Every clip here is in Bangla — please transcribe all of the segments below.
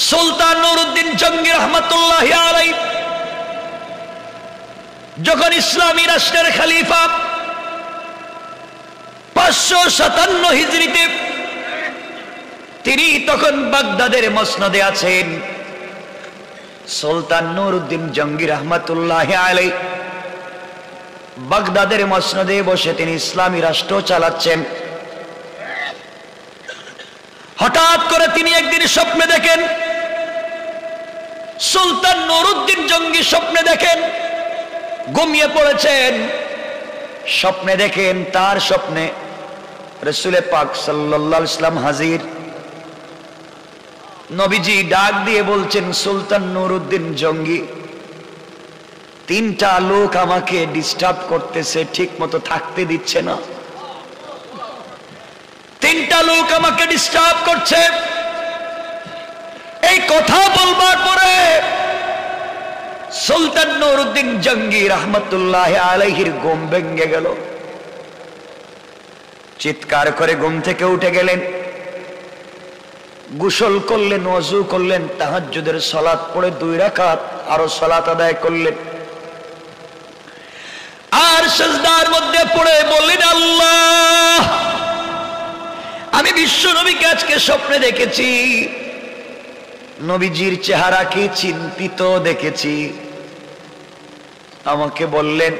সুলতান নুরউদ্দিন জঙ্গি রহমাতুল্লাহি আলাইহি যখন ইসলামী রাষ্ট্রের খলিফা 557 হিজরিতে তিনি তখন বাগদাদের মসনদে আছেন। সুলতান নুরউদ্দিন জঙ্গি রহমাতুল্লাহি আলাইহি বাগদাদের মসনদে বসে তিনি ইসলামী রাষ্ট্র চালাচ্ছেন। হঠাৎ করে তিনি একদিন স্বপ্নে দেখেন, সুলতান নুরউদ্দিন জঙ্গি স্বপ্নে দেখেন ঘুমিয়ে পড়েছেন। স্বপ্নে দেখেন তার স্বপ্নে রাসূল পাক সাল্লাল্লাহু আলাইহি ওয়াসাল্লাম হাজির। নবীজি ডাক দিয়ে বলছেন, সুলতান নুরউদ্দিন জঙ্গি, 3টা লোক আমাকে ডিস্টার্ব করতেছে, ঠিক মতো থাকতে দিচ্ছে না। 3টা লোক আমাকে ডিস্টার্ব করছে। এই কথা বলবার পরে সুলতান নুরউদ্দিন জঙ্গি রহমাতুল্লাহি আলাইহির ঘুম ভেঙে গেল। চিৎকার করে ঘুম থেকে উঠে গেলেন, গোসল করলেন, ওযু করলেন, তাহাজ্জুদের সালাত পড়ে 2 রাকাত আরো সালাত আদায় করলেন। আর সিজদার মধ্যে পড়ে বললেন, আল্লাহ, আমি বিশ্ব নবীকে আজকে স্বপ্নে দেখেছি, নবীজির চেহারাকে চিন্তিত দেখেছি। আমাকে বললেন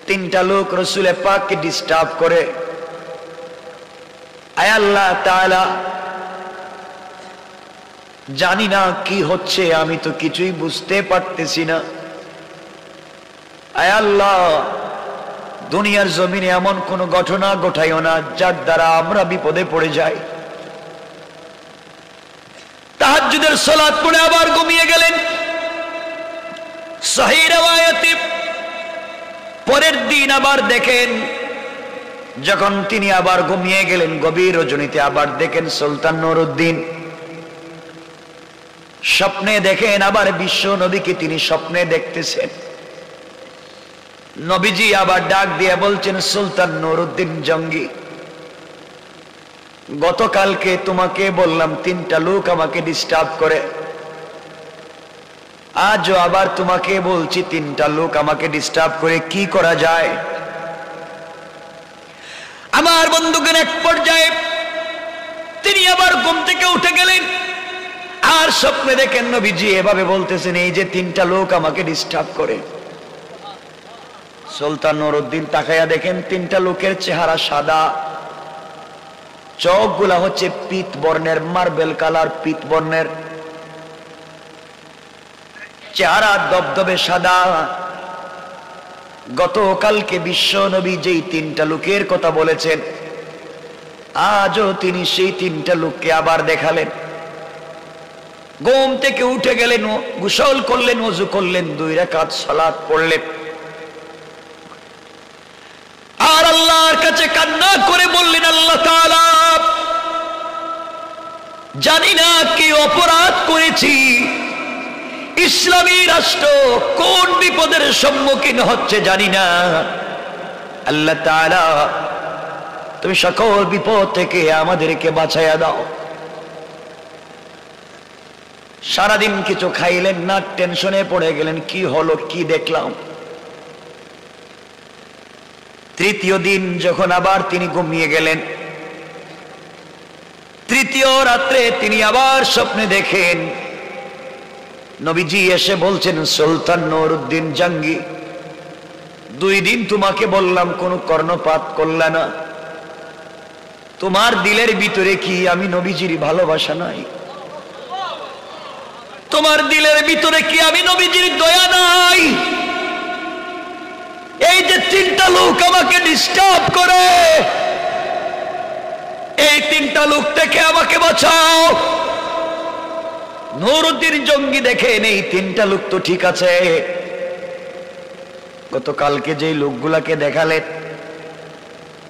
3টা লোক রাসূল পাককে ডিস্টার্ব করে। আয় আল্লাহ তাআলা, জানি না কি হচ্ছে, আমি তো কিছুই বুঝতে পারতেছি না। আয় আল্লাহ, দুনিয়ার জমিনে এমন কোন ঘটনা ঘটাইও না যার দ্বারা আমরা বিপদে পড়ে যাই। তাহাজ্জুদের সালাত পড়ে আবার ঘুমিয়ে গেলেন। সহিহ riwayate পরের দিন আবার দেখেন, যখন তিনি আবার ঘুমিয়ে গেলেন গভীর রজনীতে, আবার দেখেন সুলতান নুরউদ্দিন স্বপ্নে দেখেন আবার বিশ্ব নবীকে তিনি স্বপ্নে দেখতেছেন। নবীজি আবার ডাক দিয়ে বলছেন, সুলতান নুরউদ্দিন জঙ্গি, গতকালকে তোমাকে বললাম 3টা লোক আমাকে ডিস্টার্ব করে, আজও আবার তোমাকে বলছি 3টা লোক আমাকে ডিস্টার্ব করে, কি করা যায়? আমার বন্ধুগণ, এক পর্যায়ে তিনি আবার ঘুম থেকে উঠে গেলেন। আর স্বপ্নে দেখেন নবীজি এভাবে বলতেছেন, এই যে 3টা লোক আমাকে ডিস্টার্ব করে। সুলতান নুরউদ্দিন তাকায়া দেখেন 3টা লোকের চেহারা সাদা, চোখগুলা হচ্ছে পিত বর্ণের, মার্বেল কালার পিত বর্ণের, চেহারা দবদবে সাদা। গতকালকে বিশ্ব নবী যেই 3টা লোকের কথা বলেছেন, আজও তিনি সেই 3টা লোককে আবার দেখালেন। ঘুম থেকে উঠে গেলেন, গোসল করলেন, ওযু করলেন, 2 রাকাত সালাত পড়লেন। আর আল্লাহর কাছে কান্না করে বললেন, আল্লাহ তাআলা, জানি না কি অপরাধ করেছি, ইসলামী রাষ্ট্র কোন বিপদের সম্মুখীন হচ্ছে জানি না। আল্লাহ তাআলা, তুমি সকল বিপদ থেকে আমাদেরকে বাঁচাইয়া দাও। সারাদিন কিছু খাইলেন না, টেনশনে পড়ে গেলেন, কি হলো, কি দেখলাম। 3য় দিন যখন আবার তিনি ঘুমিয়ে গেলেন, 3য় রাত্রে তিনি আবার স্বপ্নে দেখেন নবীজি এসে বলছেন, সুলতান নুরউদ্দিন জঙ্গি, 2 দিন তোমাকে বললাম, কোনো কর্ণপাত করলে না। তোমার দিলের ভিতরে কি আমি নবীজির ভালোবাসা নাই? তোমার দিলের ভিতরে কি আমি নবীজির দয়া নাই? এই যে 3টা লোক আমাকে ডিস্টার্ব করে, এই 3টা লোক থেকে আমাকে বাঁচাও। নুরউদ্দিন জঙ্গি দেখেন এই 3টা লোক তো ঠিক আছে, গতকালকে যেই লোকগুলাকে দেখালেন,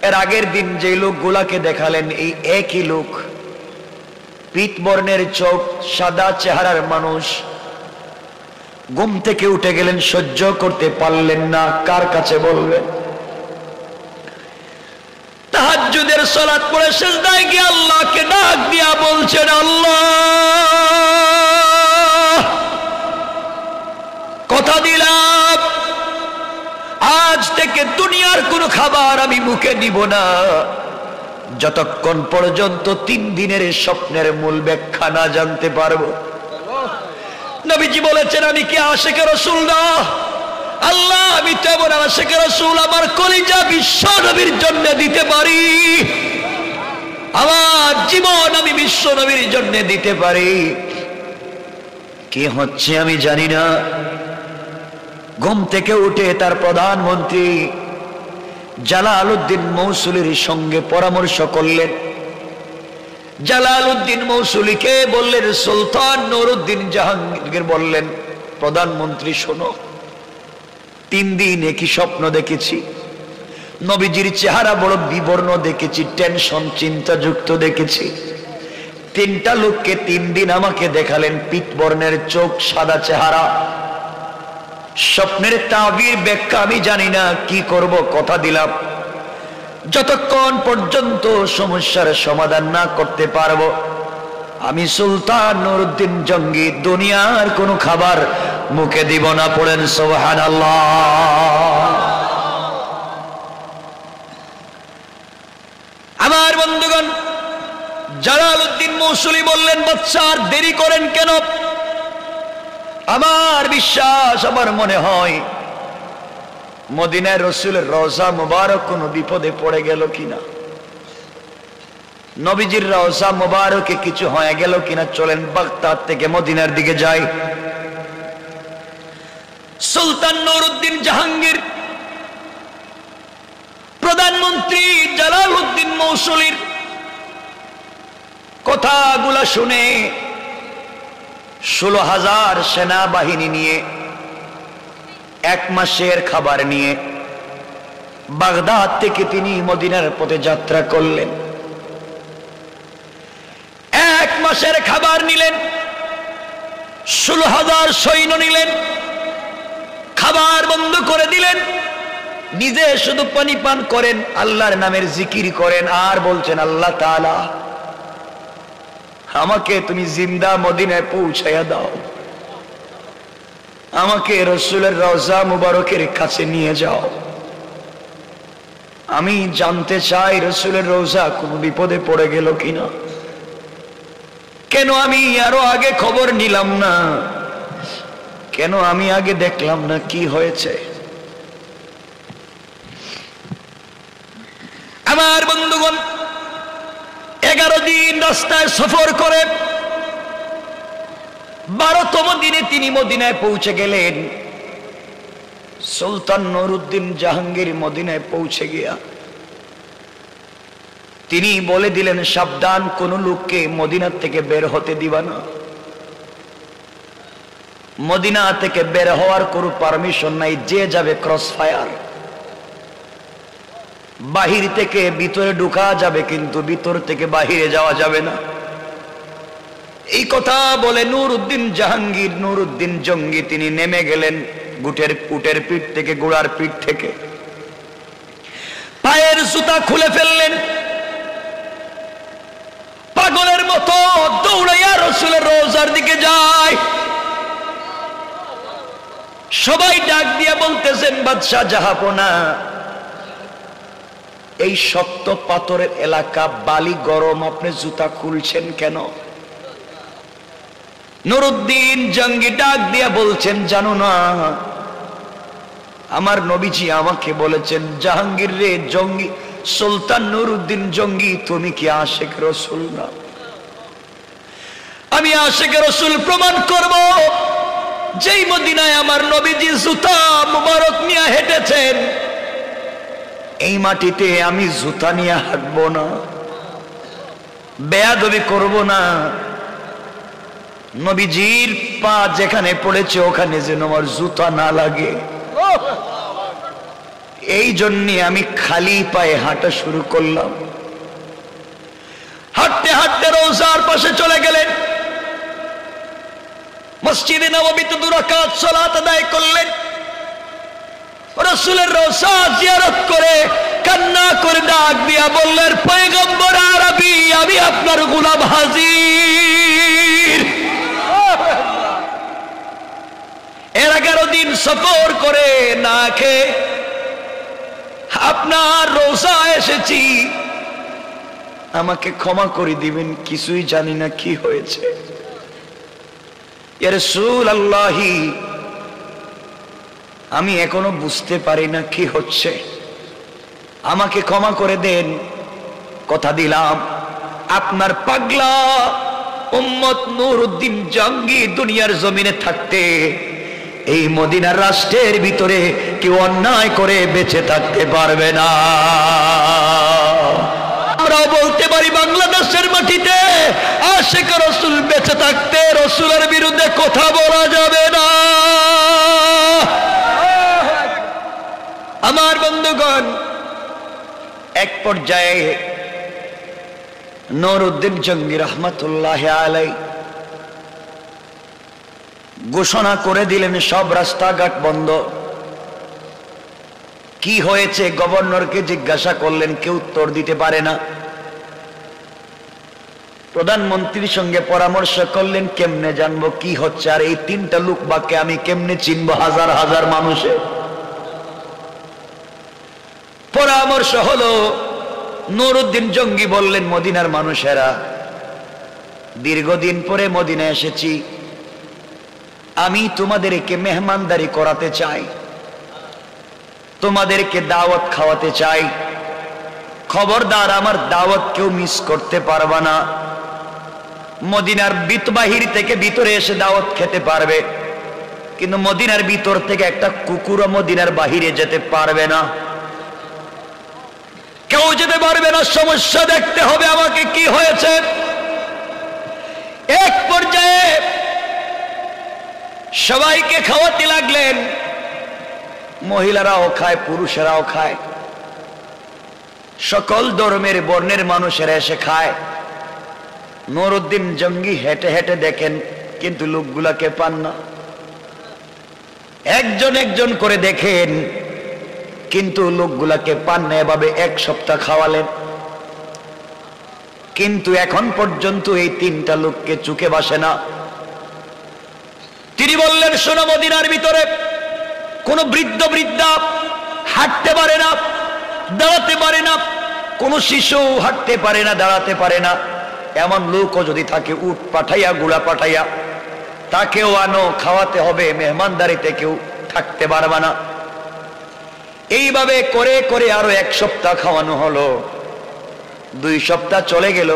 এর আগের দিন যেই লোকগুলাকে দেখালেন, এই একই লোক, পিত বর্ণের চোখ, সাদা চেহারার মানুষ। ঘুম থেকে উঠে গেলেন, সহ্য করতে পারলেন না, কার কাছে বলবেন? তাহাজ্জুদের সালাত পড়ে সিজদায় গিয়ে আল্লাহকে ডাক দিয়া বলছেন, আল্লাহ, আগে দুনিয়ার কোনো খাবার আমি মুখে নিব না যতক্ষণ পর্যন্ত 3 দিনের স্বপ্নের মূল ব্যাখ্যা না জানতে পারবো। নবীজি বলেছেন, আমি কি আশিকে রাসূল না? আল্লাহ, আমি তো এমন আশিকে রাসূল, আমার কলিজা বিশ্ব নবীর জন্য দিতে পারি, আমার জীবন আমি বিশ্ব নবীর জন্য দিতে পারি। কি হচ্ছে আমি জানি না। ঘুম থেকে উঠে তার প্রধানমন্ত্রী জালালউদ্দিন মৌসুলির সঙ্গে পরামর্শ করলেন। জালালউদ্দিন মৌসুলিকে বললেন, সুলতান নুরউদ্দিন জাহাঙ্গীর বললেন, প্রধানমন্ত্রী শোনো, 3 দিন একই স্বপ্ন দেখেছি। নবীজির চেহারা বড় বিবর্ণ দেখেছি, টেনশন চিন্তাযুক্ত দেখেছি। 3টা লোককে 3 দিন আমাকে দেখালেন, পিতবর্ণের চোখ, সাদা চেহারা। স্বপ্নের তাবির ব্যাখ্যা আমি জানি না, কি করব? কথা দিলাম যতক্ষণ পর্যন্ত সমস্যার সমাধান না করতে পারবো আমি সুলতান নুরউদ্দিন জঙ্গি দুনিয়ার কোনো খাবার মুখে দিব না। পড়েন সুবহানাল্লাহ। আমার বন্ধুগণ, জালালউদ্দিন মৌসুলি বললেন, বাদশা আর দেরি করেন কেন? আমার বিশ্বাস, আমার মনে হয় মদিনার রাসূলের রওজা মুবারক কোন বিপদে পড়ে গেল কিনা, নবীজির রওজা মুবারকে কিছু হয়ে গেল কিনা, চলেন বাগদাদ থেকে মদিনার দিকে যাই। সুলতান নুরউদ্দিন জাহাঙ্গীর প্রধানমন্ত্রী জালালউদ্দিন মৌসুলির কথাগুলা শুনে 16,000 সেনাবাহিনী নিয়ে 1 মাসের খাবার নিয়ে বাগদাদ থেকে তিনি মদিনার পথে যাত্রা করলেন। 1 মাসের খাবার নিলেন, 16,000 সৈন্য নিলেন, খাবার বন্ধ করে দিলেন, নিজে শুধু পানি পান করেন, আল্লাহর নামের জিকির করেন, আর বলছেন, আল্লাহ তাআলা আমাকে তুমি জিন্দা মদিনায় পৌঁছায়া দাও, আমাকে রাসূলের রওজা মুবারকের কাছে নিয়ে যাও, আমি জানতে চাই রাসূলের রওজা কোন বিপদে পড়ে গেল কিনা, কেন আমি আরো আগে খবর নিলাম না, কেন আমি আগে দেখলাম না, কি হয়েছে? আমার বন্ধুগণ, 11 দিন রাস্তায় সফর করে 12তম দিনে তিনি মদিনায় পৌঁছে গেলেন। সুলতান নুরউদ্দিন জাহাঙ্গীর মদিনায় পৌঁছে গিয়া তিনি বলে দিলেন, সাবধান, কোন লোককে মদিনা থেকে বের হতে দিবা না, মদিনা থেকে বের হওয়ার কোনো পারমিশন নাই, যে যাবে ক্রস ফায়ার, বাহির থেকে ভিতরে ঢোকা যাবে কিন্তু ভিতর থেকে বাহিরে যাওয়া যাবে না। এই কথা বলে নুরউদ্দিন জাহাঙ্গীর, নুরউদ্দিন জঙ্গি তিনি নেমে গেলেন উটের পিঠ থেকে, ঘোড়ার পিঠ থেকে, পায়ের জুতা খুলে ফেললেন, পাগলের মতো দৌড়াইয়া রাসূলের রওজার দিকে যায়। সবাই ডাক দিয়া বলতেছেন, বাদশা জাহাপনা, এই শক্ত পাথরের এলাকা, বালি গরম, আপনি জুতা খুলছেন কেন? নুরউদ্দিন জঙ্গি ডাক দিয়া বলছেন, জানো না, আমার নবীজি আমাকে বলেছেন, জাহাঙ্গীর রে জঙ্গি, সুলতান নুরউদ্দিন জঙ্গি, তুমি কি আশিক রাসূল না? আমি আশিক রাসূল প্রমাণ করব, যেই মদিনায় আমার নবীজি জুতা মুবারক নিয়ে হেঁটেছেন, এই মাটিতে আমি জুতা নিয়ে হাঁটবো না, বেয়াদবি করব না, নবীজির পা যেখানে পড়েছে ওখানে যেন আমার জুতা না লাগে, এই জন্যে আমি খালি পায়ে হাঁটা শুরু করলাম। হাঁটতে হাঁটতে রওজার পাশে চলে গেলেন, মসজিদে নববীতে 2 রাকাত সালাত আদায় করলেন, রাসূলের রওজা জিয়ারত করে কান্না করে ডাক দিয়া বললেন, পয়গম্বর আরবি, আমি আপনার গোলাম হাজির। এর 11 দিন সফর করে না খেয়ে আপনার রোজায় এসেছি, আমাকে ক্ষমা করে দিবেন, কিছুই জানি না কি হয়েছে। ইয়া রাসূলুল্লাহি, আমি এখনো বুঝতে পারি না কি হচ্ছে, আমাকে ক্ষমা করে দেন। কথা দিলাম আপনার পাগলা উম্মত নুরউদ্দিন জঙ্গি দুনিয়ার জমিনে থাকতে এই মদিনার রাষ্ট্রের ভিতরে কেউ অন্যায় করে বেঁচে থাকতে পারবে না। আমরাও বলতে পারি বাংলাদেশের মাটিতে আশিক রাসূল বেঁচে থাকতে রাসূলের বিরুদ্ধে কথা বলা যাবে না। আমার বন্ধুগণ, এক পর্যায়ে নুরউদ্দিন জঙ্গি রহমতুল্লাহ আলাইহি ঘোষণা করে দিলেন সব রাস্তাঘাট বন্ধ। কি হয়েছে গভর্নরকে জিজ্ঞাসা করলেন, কেউ উত্তর দিতে পারে না। প্রধানমন্ত্রীর সঙ্গে পরামর্শ করলেন, কেমনে জানবো কি হচ্ছে, আর এই তিনটা লোক বাকে আমি কেমনে চিনবো হাজার হাজার মানুষে। পরামর্শ হলো, নুরউদ্দিন জঙ্গি বললেন, মদিনার মানুষেরা, দীর্ঘদিন পরে মদিনা এসেছি, আমি তোমাদেরকে মেহমানদারি করাতে চাই, তোমাদেরকে দাওয়াত খাওয়াতে চাই। খবরদার আমার দাওয়াত কেউ মিস করতে পারবা না। মদিনার বাহির থেকে ভিতরে এসে দাওয়াত খেতে পারবে, কিন্তু মদিনার ভিতর থেকে একটা কুকুরও মদিনার বাহিরে যেতে পারবে না, কেউ যেতে পারবে না। সমস্যা দেখতে হবে আমাকে কি হয়েছে। এক পর্যায়ে সবাইকে খাওয়াতে লাগলেন, মহিলারাও খায়, পুরুষেরাও খায়, সকল ধর্মের বর্ণের মানুষেরা এসে খায়। নুরউদ্দিন জঙ্গি হেঁটে হেঁটে দেখেন, কিন্তু লোকগুলাকে পান না। একজন একজন করে দেখেন, কিন্তু লোকগুলাকে পান না। এভাবে এক সপ্তাহ খাওয়ালেন, কিন্তু এখন পর্যন্ত এই তিনটা লোককে চোখে বাসে না। তিনি বললেন, শোনো, মদিনার ভিতরে কোন বৃদ্ধ বৃদ্ধা হাঁটতে পারে না, দাঁড়াতে পারে না, কোন শিশু হাঁটতে পারে না, দাঁড়াতে পারে না। এমন লোকও যদি থাকে, উট পাঠাইয়া গুড়া পাঠাইয়া তাকেও আনো, খাওয়াতে হবে, মেহমানদারিতে কেউ থাকতে পারবে না। এইভাবে করে করে আরো এক সপ্তাহ খাওয়ানো হলো। 2 সপ্তাহ চলে গেল,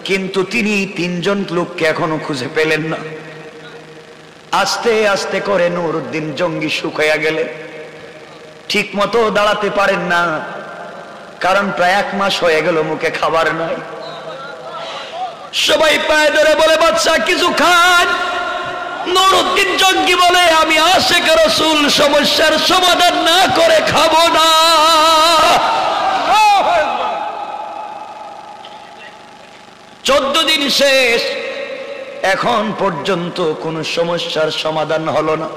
কিন্তু তিনি তিনজন লোককে এখনো খুঁজে পেলেন না। আস্তে আস্তে করে নুরউদ্দিন জঙ্গি শুকাইয়া গেলেন, ঠিক মতো দাঁড়াতে পারেন না, কারণ প্রায় 1 মাস হয়ে গেল মুখে খাবার নাই। সবাই পায়ে ধরে বলে, বাদশা কিছু খান। নুরউদ্দিন জঙ্গি বলে, আমি আশিক রাসূল সমস্যার সমাধান না করে খাবো না। 14 দিন শেষ, এখন পর্যন্ত কোন সমস্যার সমাধান হলো না।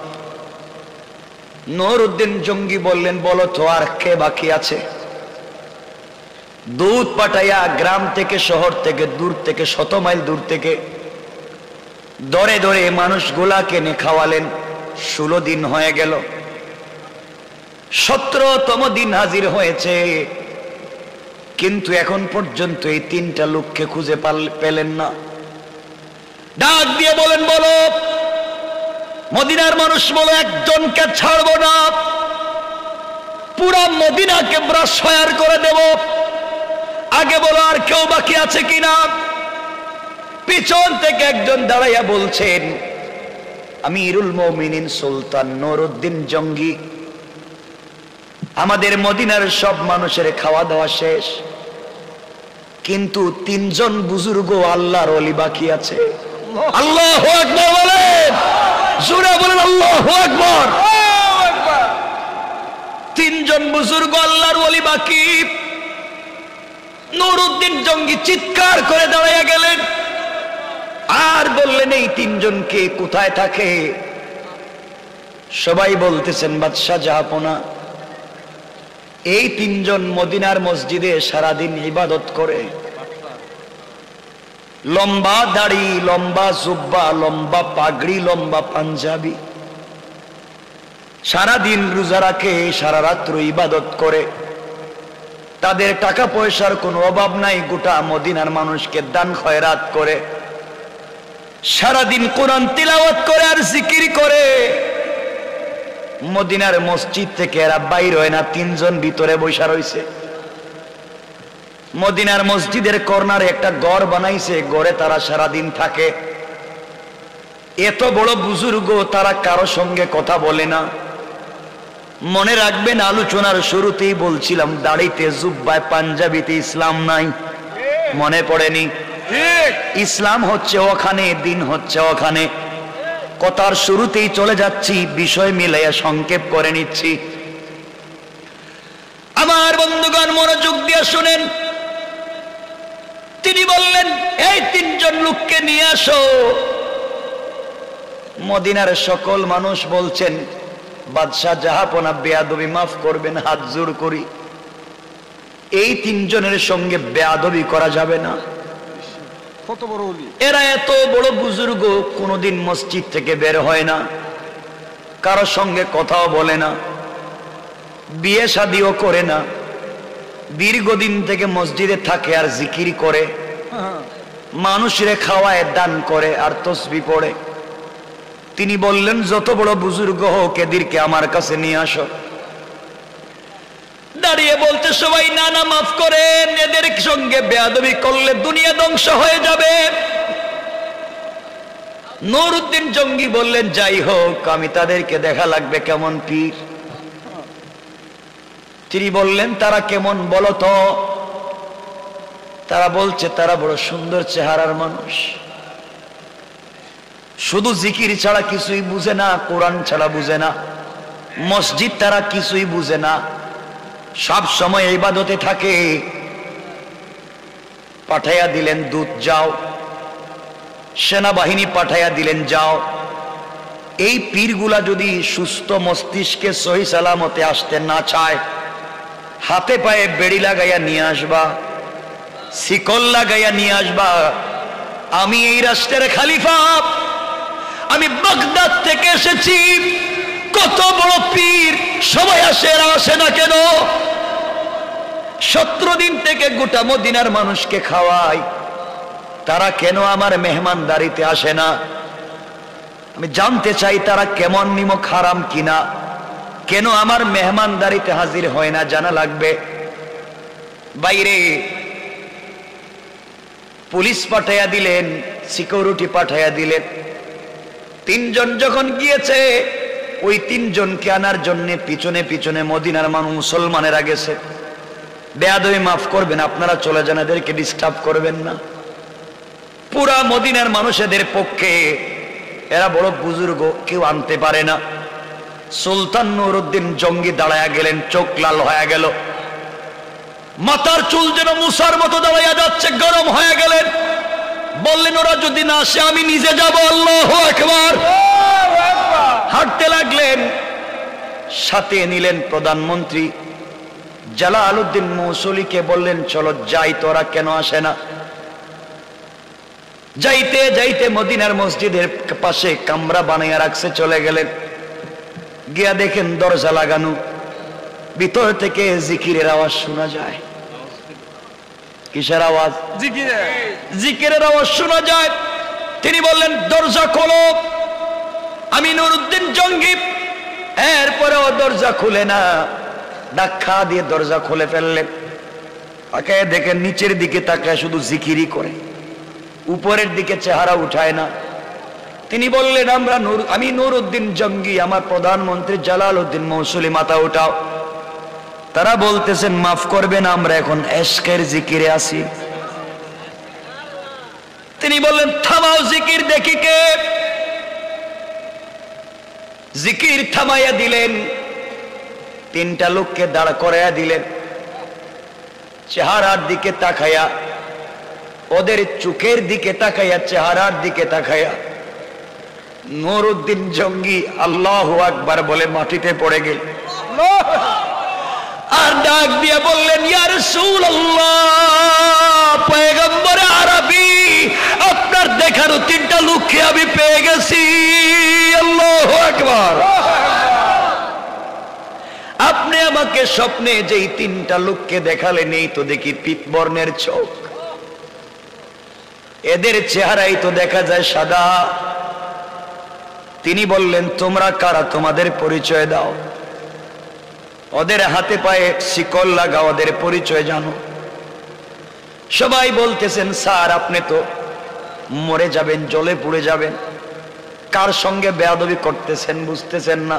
নুরউদ্দিন জঙ্গি বললেন, বলো তো আর কে বাকি আছে? দুধ পাঠাইয়া গ্রাম থেকে, শহর থেকে, দূর থেকে, 100 মাইল দূর থেকে দরে দরে মানুষগুলাকে এনে খাওয়ালেন। 16 দিন হয়ে গেল, 17তম দিন হাজির হয়েছে, কিন্তু এখন পর্যন্ত এই তিনটা লোককে খুঁজে পেলেন না। ডাক দিয়ে বলেন, বলো মদিনার মানুষ, বলো একজনকে ছাড়বো না, পুরা মদিনাকে ব্রাশফায়ার করে দেব। আগে বলো আর কেউ বাকি আছে কিনা? পিছন থেকে একজন দাঁড়াইয়া বলছেন, আমিরুল মুমিনিন সুলতান নুরউদ্দিন জঙ্গি, আমাদের মদিনার সব মানুষের খাওয়া দাওয়া শেষ, কিন্তু 3 জন বুজুর্গ আল্লাহর ওলি বাকি আছে। আল্লাহু আকবার বলেন, জোরে বলেন আল্লাহু আকবার। 3 জন বুজুর্গ আল্লাহর ওলি বাকি। নুরউদ্দিন জঙ্গি চিৎকার করে দাঁড়াইয়া গেলেন আর বললেন, এই 3 জনকে কোথায় থাকে? সবাই বলতেছেন, বাদশা জাহাপনা, এই 3 জন মদিনার মসজিদে সারাদিন ইবাদত করে, লম্বা দাড়ি, লম্বা জুব্বা, লম্বা পাগড়ি, লম্বা পাঞ্জাবি, সারাদিন রোজা রাখে, সারা রাত্র ইবাদত করে। তাদের টাকা পয়সার কোনো অভাব নাই, গোটা মদিনার মানুষকে দান খয়রাত করে, সারাদিন কোরআন তিলাওয়াত করে আর জিকির করে। মদিনার মসজিদ থেকে এরা বাইর হয় না, তিনজন ভিতরে বসা রয়েছে। মদিনার মসজিদের কর্নারে একটা ঘর বানাইছে, ঘরে তারা সারাদিন থাকে। এত বড় বুজুর্গ, তারা কারো সঙ্গে কথা বলে না। মনে রাখবেন, আলোচনার শুরুতেই বলছিলাম দাড়িতে, জুব্বায়, পাঞ্জাবিতে ইসলাম নাই। মনে পড়েনি? ইসলাম হচ্ছে ওখানে, দিন হচ্ছে ওখানে। কথার শুরুতেই চলে যাচ্ছি, বিষয় মিলাইয়া সংক্ষেপ করে নিচ্ছি। আমার বন্ধুগণ মনোযোগ দিয়ে শুনেন। তিনি বললেন, এই তিনজন লোককে নিয়ে আসো। মদিনার সকল মানুষ বলছেন, বাদশাহ জাহাপনা বেয়াদবি মাফ করবেন, হাত জোর করি, এই তিনজনের সঙ্গে বেয়াদবি করা যাবে না। কত বড় ওলি! এরা এত বড় বুজুর্গ, কোনদিন মসজিদ থেকে বের হয় না, কারো সঙ্গে কথাও বলে না, বিয়ে শাদিও করে না, দীর্ঘদিন থেকে মসজিদে থাকে আর জিকির করে, মানুষের খাওয়ায়, দান করে আর তসবিহ পড়ে। তিনি বললেন, যত বড় বুজুর্গ হোক, এদেরকে আমার কাছে নিয়ে আসো। দাঁড়িয়ে বলতে সবাই, না না, মাফ করেন, এদের সঙ্গে বেয়াদবি করলে দুনিয়া ধ্বংস হয়ে যাবে। নুরউদ্দিন জঙ্গি বললেন, যাই হোক, আমি তাদেরকে দেখা লাগবে কেমন পীর। তিনি বললেন, তারা কেমন বলো তো? তারা বলছে, তারা বড় সুন্দর চেহারার মানুষ, শুধু জিকির ছাড়া কিছুই বুঝে না, কোরআন ছাড়া বুঝে না, মসজিদ তারা কিছুই বুঝে না, সব সময় ইবাদতে থাকে। পাঠাইয়া দিলেন দূত, যাও। সেনাবাহিনী পাঠাইয়া দিলেন, যাও। এই পীরগুলা যদি সুস্থ মস্তিষ্কে সহি সালামতে আসতে না চায়, হাতে পায়ে বেড়ি লাগাইয়া নিয়ে আসবা, শিকল লাগাইয়া নিয়ে আসবা। আমি এই রাষ্ট্রের খলিফা, আমি বাগদাদ থেকে এসেছি। কত বড় পীর, সবাই আসে, এরা আসে না কেন? 17 দিন থেকে গোটা মদিনার মানুষকে খাওয়াই, তারা কেন আমার মেহমানদারিতে আসে না? আমি জানতে চাই তারা কেমন নিমক হারাম কিনা, কেন আমার মেহমানদারিতে হাজির হয় না, জানা লাগবে। বাইরে পুলিশ পাঠাইয়া দিলেন, সিকিউরিটি পাঠাইয়া দিলেন। তিনজন যখন গিয়েছে, ওই তিনজনকে আনার জন্য পিছনে পিছনে মদিনার মানুষ, মুসলমানেরা গেছে। বেয়াদবি মাফ করবেন, আপনারা চলে যান, এদেরকে ডিস্টার্ব করবেন না। পুরা মদিনার মানুষেদের পক্ষে এরা বড় বুজুর্গ, কেউ আনতে পারে না। সুলতান নুরউদ্দিন জঙ্গি দাঁড়ায়া গেলেন, চোখ লাল হয়ে গেল, মাথার চুল যেন মুসার মতো দাঁড়াইয়া যাচ্ছে, গরম হয়ে গেলেন। বললেন, ওরা যদি না আসে আমি নিজে যাব। আল্লাহু আকবার! হাঁটতে লাগলেন। সাথে নিলেন প্রধানমন্ত্রী জালালউদ্দিন মৌসুলিকে, বললেন, চলো যাই, তোরা কেন আসে না? যাইতে যাইতে মদিনার মসজিদের পাশে কামরা বানাইয়া রাখছে, চলে গেলেন। গিয়া দেখেন দরজা লাগানো, ভিতর থেকে জিকিরের আওয়াজ শোনা যায়। কিসের আওয়াজ? জিকিরের আওয়াজ শোনা যায়। তিনি বললেন, দরজা খোলো। আমি নুরউদ্দিন জঙ্গি। এরপরেও দরজা খুলে না, ধাক্কা দিয়ে দরজা খুলে ফেললেন। তাকে দেখেন নিচের দিকে তাকায় শুধু জিকিরই করে, উপরের দিকে চেহারা উঠায় না। তিনি বললেন, আমি নুরউদ্দিন জঙ্গি, আমার প্রধানমন্ত্রী জালালউদ্দিন মৌসুলি, মাথা উঠাও। তারা বলতেছেন, মাফ করবেন, আমরা এখন এশকের জিকিরে আছি। তিনি বললেন, থামাও জিকির, দেখি কে। জিকির থামাইয়া দিলেন। তিনটা লোককে দাঁড় করাইয়া দিলেন। চেহারার দিকে তাকাইয়া, ওদের চোখের দিকে তাকাইয়া, চেহারার দিকে তাকাইয়া নুরউদ্দিন জঙ্গি আল্লাহু আকবার বলে মাটিতে পড়ে গেল। আর ডাক দিয়ে বললেন, ইয়া রাসূলুল্লাহ, পয়গম্বর আরবি, আপনার দেখানো তিনটা লোককে আমি পেয়ে গেছি। আল্লাহু আকবার! আপনি আমাকে স্বপ্নে যেই তিনটা লোককে দেখালেন এই তো দেখি পীতবর্ণের চোখ, এদের চেহারাই তো দেখা যায় সাদা। তিনি বললেন তোমরা কারা, তোমাদের পরিচয় দাও। ওদের হাতে পায়ে শিকল লাগা, ওদের পরিচয় জানো। সবাই বলতেছেন স্যার আপনি তো মরে যাবেন, জলে পুড়ে যাবেন, কার সঙ্গে বেয়াদবি করতেছেন বুঝতেছেন না।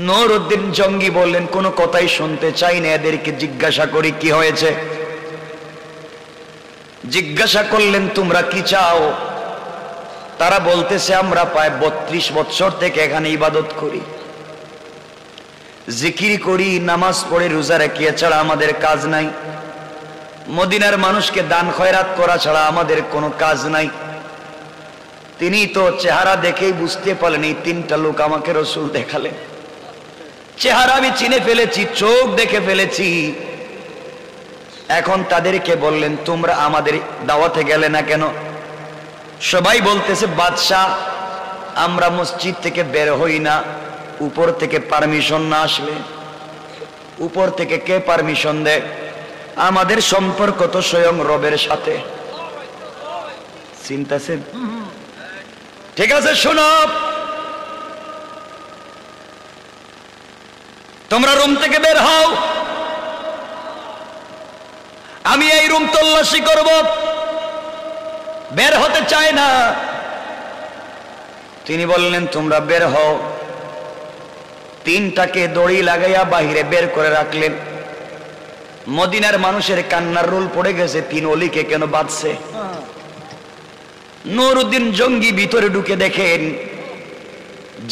নুরউদ্দিন জঙ্গি বললেন কোনো কথাই শুনতে চাই না, এদেরকে জিজ্ঞাসা করি কি হয়েছে। জিজ্ঞাসা করলেন তোমরা কি চাও? তারা বলতেছে আমরা প্রায় 32 বছর থেকে এখানে ইবাদত করি, জিকির করি, নামাজ পড়ে, রোজা রাখি, ছাড়া আমাদের কাজ নাই। মদিনার মানুষকে দান খয়রাত করা ছাড়া আমাদের কোনো কাজ নাই। তিনি তো চেহারা দেখেই বুঝতে পারলেন এই তিনটা লোক আমাকে রাসূল দেখালেন। চেহারা আমি চিনে ফেলেছি, চোখ দেখে ফেলেছি। এখন তাদেরকে বললেন তোমরা আমাদের দাওয়াতে গেলে না কেন? সবাই বলতেছে বাদশাহ আমরা মসজিদ থেকে বের হই না উপর থেকে পারমিশন না আসলে। উপর থেকে কে পারমিশন দেয়? আমাদের সম্পর্ক তো স্বয়ং রবের সাথে। চিন্তাছেন? ঠিক আছে শোনো, তোমরা রুম থেকে বের হও, আমি এই রুম তল্লাশি করব। বের হতে চায় না। তিনি বললেন তোমরা বের হও। তিনটাকে দড়ি লাগাইয়া বাহিরে বের করে রাখলেন। মদিনার মানুষের কান্নার রোল পড়ে গেছে, তিন অলিকে কেন বাঁধছে। নুরউদ্দিন জঙ্গি ভিতরে ঢুকে দেখেন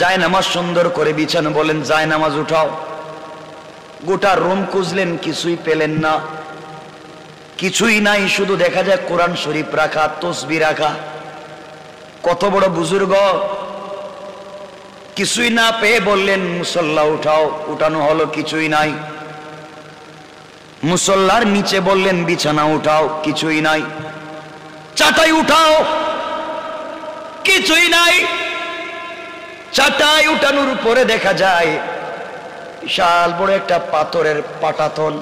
জায়নামাজ সুন্দর করে বিছানো। বলেন জায়নামাজ উঠাও। গোটা রুম খুঁজলেন, কিছুই পেলেন না, কিছুই নাই। শুধু দেখা যায় কোরআন শরীফ রাখা, তসবিহ রাখা। কত বড় বুজুর্গ! কিছুই না পেয়ে বললেন মুসল্লা উঠাও। উঠানো হলো, কিছুই নাই। মুসল্লার নিচে বললেন বিছানা উঠাও, কিছুই নাই। চাটাই উঠাও, কিছুই নাই। চাটাই উঠানোর উপরে দেখা যায় বিশাল বড় একটা পাথরের পাটাতন।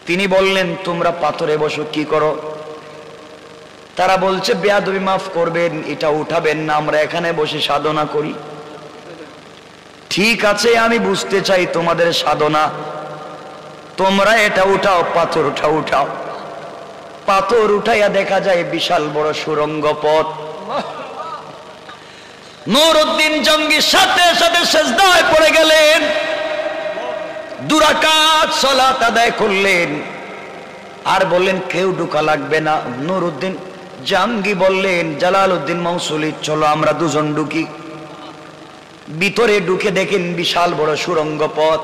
তিনি বললেন তোমরা পাথরে বসো, কি করো? তারা বলছে বেয়াদবি মাফ করবেন, এটা উঠাবেন না, আমরা এখানে বসে সাধনা করি। ঠিক আছে আমি বুঝতে চাই তোমাদের সাধনা, তোমরা এটা উঠাও, পাথর উঠাও। পাথর উঠাইয়া দেখা যায় বিশাল বড় সুড়ঙ্গ পথ। নুরউদ্দিন জঙ্গি সাথে সাথে সিজদায় পড়ে গেলেন, 2 রাকাত সালাত আদায় করলেন। আর বললেন কেউ ঢোকা লাগবে না। নুরউদ্দিন জঙ্গি বললেন জালালউদ্দিন মৌসুলি চলো আমরা দুজন ঢুকি। ভিতরে ঢুকে দেখেন বিশাল বড় সুড়ঙ্গ পথ।